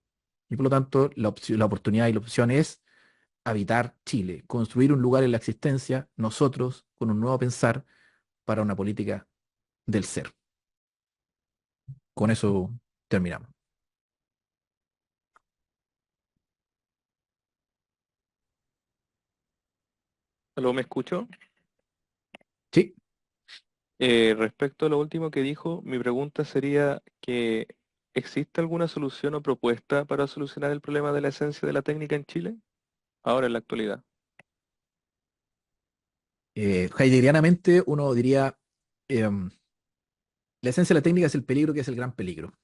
Y por lo tanto, la oportunidad y la opción es habitar Chile, construir un lugar en la existencia, nosotros, con un nuevo pensar para una política del ser. Con eso terminamos.
¿Aló, me escucho?
Sí,
Respecto a lo último que dijo, mi pregunta sería que ¿existe alguna solución o propuesta para solucionar el problema de la esencia de la técnica en Chile? Ahora en la actualidad.
heideggerianamente uno diría, em, la esencia de la técnica es el peligro que es el gran peligro.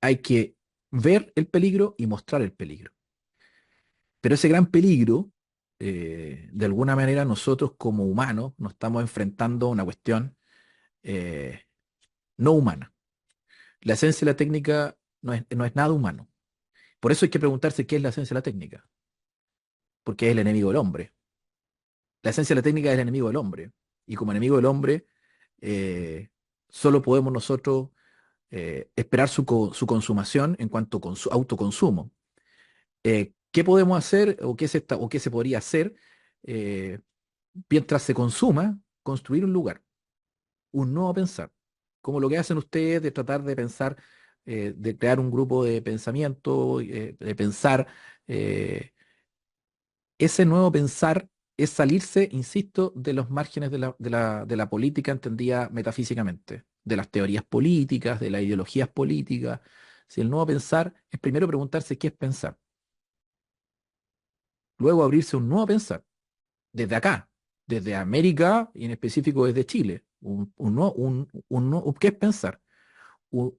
Hay que ver el peligro y mostrar el peligro. Pero ese gran peligro, de alguna manera nosotros como humanos nos estamos enfrentando a una cuestión eh, no humana. La esencia de la técnica no es nada humano. Por eso hay que preguntarse qué es la esencia de la técnica, porque es el enemigo del hombre. La esencia de la técnica es el enemigo del hombre. Y como enemigo del hombre, eh, solo podemos nosotros esperar su consumación en cuanto a autoconsumo. ¿Qué podemos hacer o qué se podría hacer eh, mientras se consuma? Construir un lugar, un nuevo pensar, como lo que hacen ustedes de tratar de pensar, de crear un grupo de pensamiento, de pensar. eh, Ese nuevo pensar es salirse, insisto, de los márgenes de la política entendida metafísicamente, de las teorías políticas, de las ideologías políticas. Si el nuevo pensar es primero preguntarse qué es pensar, luego abrirse un nuevo pensar, desde acá, desde América y en específico desde Chile. ¿Qué es pensar? Un-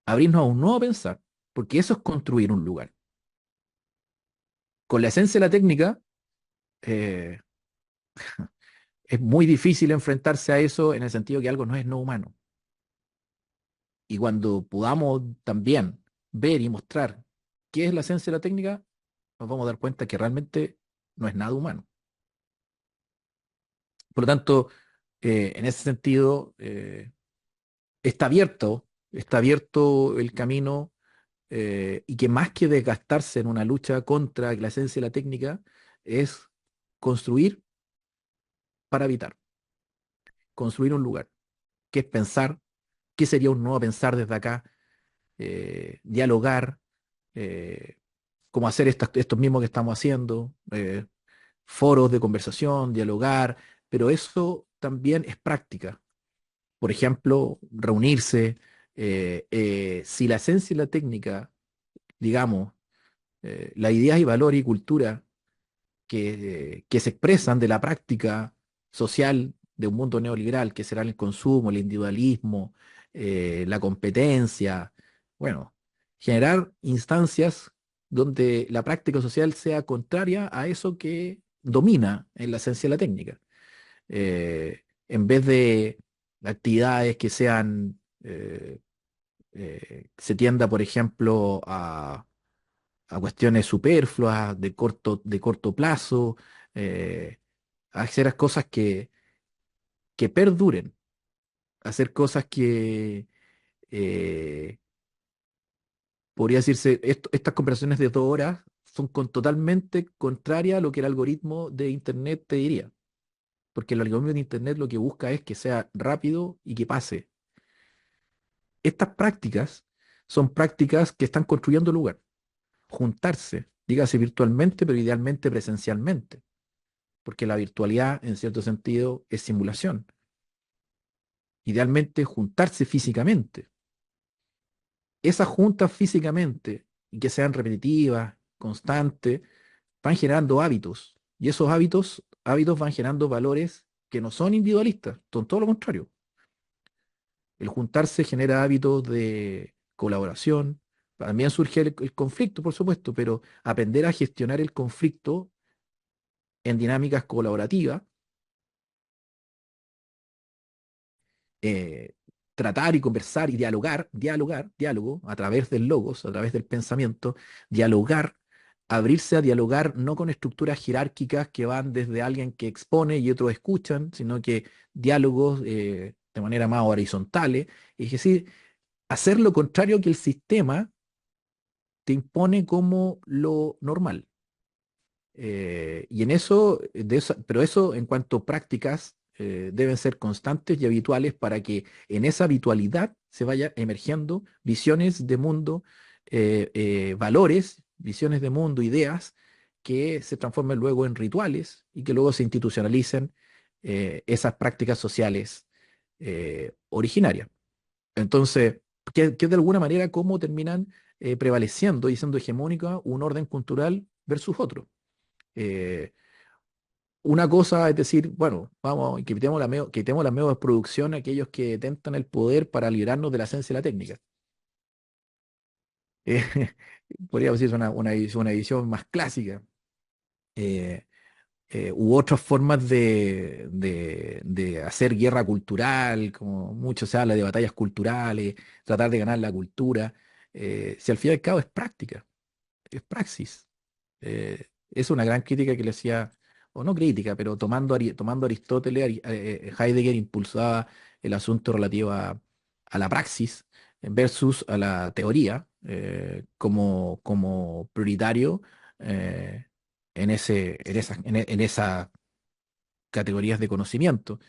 Abrirnos a un nuevo pensar, porque eso es construir un lugar. Con la esencia de la técnica, eh, es muy difícil enfrentarse a eso en el sentido que algo no es no humano. Y cuando podamos también ver y mostrar qué es la esencia de la técnica, nos vamos a dar cuenta que realmente no es nada humano. Por lo tanto, en ese sentido, está abierto el camino, y que más que desgastarse en una lucha contra la esencia y la técnica, es construir para habitar, construir un lugar, que es pensar, qué sería un nuevo pensar desde acá, dialogar, eh, como hacer estos mismos que estamos haciendo, foros de conversación, dialogar, pero eso también es práctica. Por ejemplo, reunirse, si la esencia y la técnica, digamos, las ideas y valores y cultura que se expresan de la práctica social de un mundo neoliberal, que será el consumo, el individualismo, la competencia, bueno, generar instancias donde la práctica social sea contraria a eso que domina en la esencia de la técnica. En vez de actividades que sean, se tienda, por ejemplo, a cuestiones superfluas, de corto plazo, a hacer las cosas que perduren, hacer cosas que, eh, podría decirse, estas conversaciones de 2 horas son totalmente contrarias a lo que el algoritmo de Internet te diría, porque el algoritmo de Internet lo que busca es que sea rápido y que pase. Estas prácticas son prácticas que están construyendo lugar, juntarse, dígase virtualmente, pero idealmente presencialmente, porque la virtualidad, en cierto sentido, es simulación. Idealmente, juntarse físicamente. Esas juntas físicamente, y que sean repetitivas, constantes, van generando hábitos. Y esos hábitos van generando valores que no son individualistas, son todo lo contrario. El juntarse genera hábitos de colaboración. También surge el conflicto, por supuesto, pero aprender a gestionar el conflicto en dinámicas colaborativas, eh, tratar y conversar y diálogo, a través del logos, a través del pensamiento, dialogar, abrirse a dialogar no con estructuras jerárquicas que van desde alguien que expone y otros escuchan, sino que diálogos, de manera más horizontales, es decir, hacer lo contrario que el sistema te impone como lo normal. Y en eso, pero eso en cuanto a prácticas, deben ser constantes y habituales para que en esa habitualidad se vaya emergiendo visiones de mundo, valores, visiones de mundo, ideas que se transformen luego en rituales y que luego se institucionalicen, esas prácticas sociales, originarias. Entonces, que de alguna manera cómo terminan, prevaleciendo y siendo hegemónica un orden cultural versus otro. Eh, una cosa es decir, bueno, vamos, quitemos la medio producción a aquellos que tentan el poder para librarnos de la esencia de la técnica. Eh, Podría decirse una visión más clásica. Eh, U otras formas de hacer guerra cultural, como mucho se habla de batallas culturales, tratar de ganar la cultura. Si al fin y al cabo es práctica, es praxis. Es una gran crítica que le hacía, o no crítica, pero tomando Aristóteles, Heidegger impulsaba el asunto relativo a la praxis versus a la teoría, como prioritario, eh, en esas categorías de conocimiento.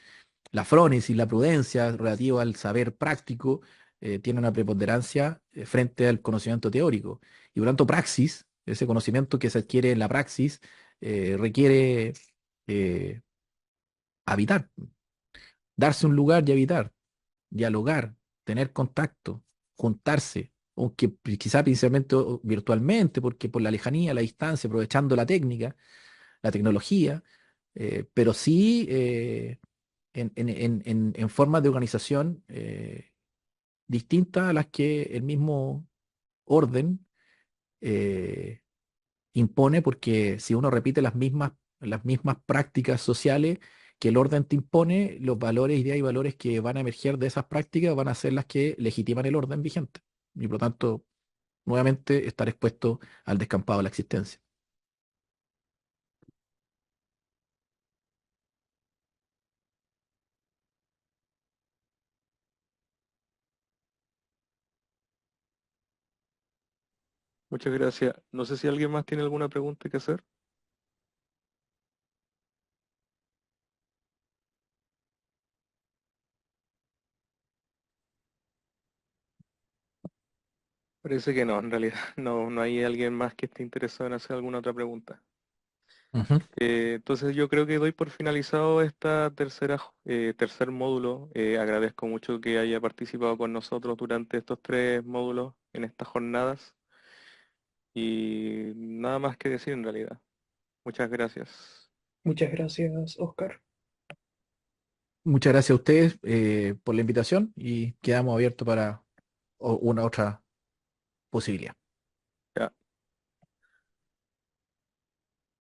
La fronesis y la prudencia relativa al saber práctico, tiene una preponderancia, frente al conocimiento teórico. Y por tanto, praxis, ese conocimiento que se adquiere en la praxis, requiere, eh, habitar, darse un lugar y habitar, dialogar, tener contacto, juntarse, aunque quizá principalmente virtualmente, porque por la lejanía, la distancia, aprovechando la técnica, la tecnología, pero sí, en formas de organización, distintas a las que el mismo orden, eh, impone, porque si uno repite las mismas prácticas sociales que el orden te impone, los valores, ideas y valores que van a emerger de esas prácticas van a ser las que legitiman el orden vigente. Y por lo tanto, nuevamente, estar expuesto al descampado de la existencia.
Muchas gracias. No sé si alguien más tiene alguna pregunta que hacer. Parece que no, en realidad no hay alguien más que esté interesado en hacer alguna otra pregunta.
Ujú.
Entonces yo creo que doy por finalizado esta tercer módulo. Agradezco mucho que haya participado con nosotros durante estos 3 módulos en estas jornadas y nada más que decir en realidad. Muchas gracias.
Muchas gracias, Oscar.
Muchas gracias a ustedes por la invitación y quedamos abiertos para una otra posibilidad.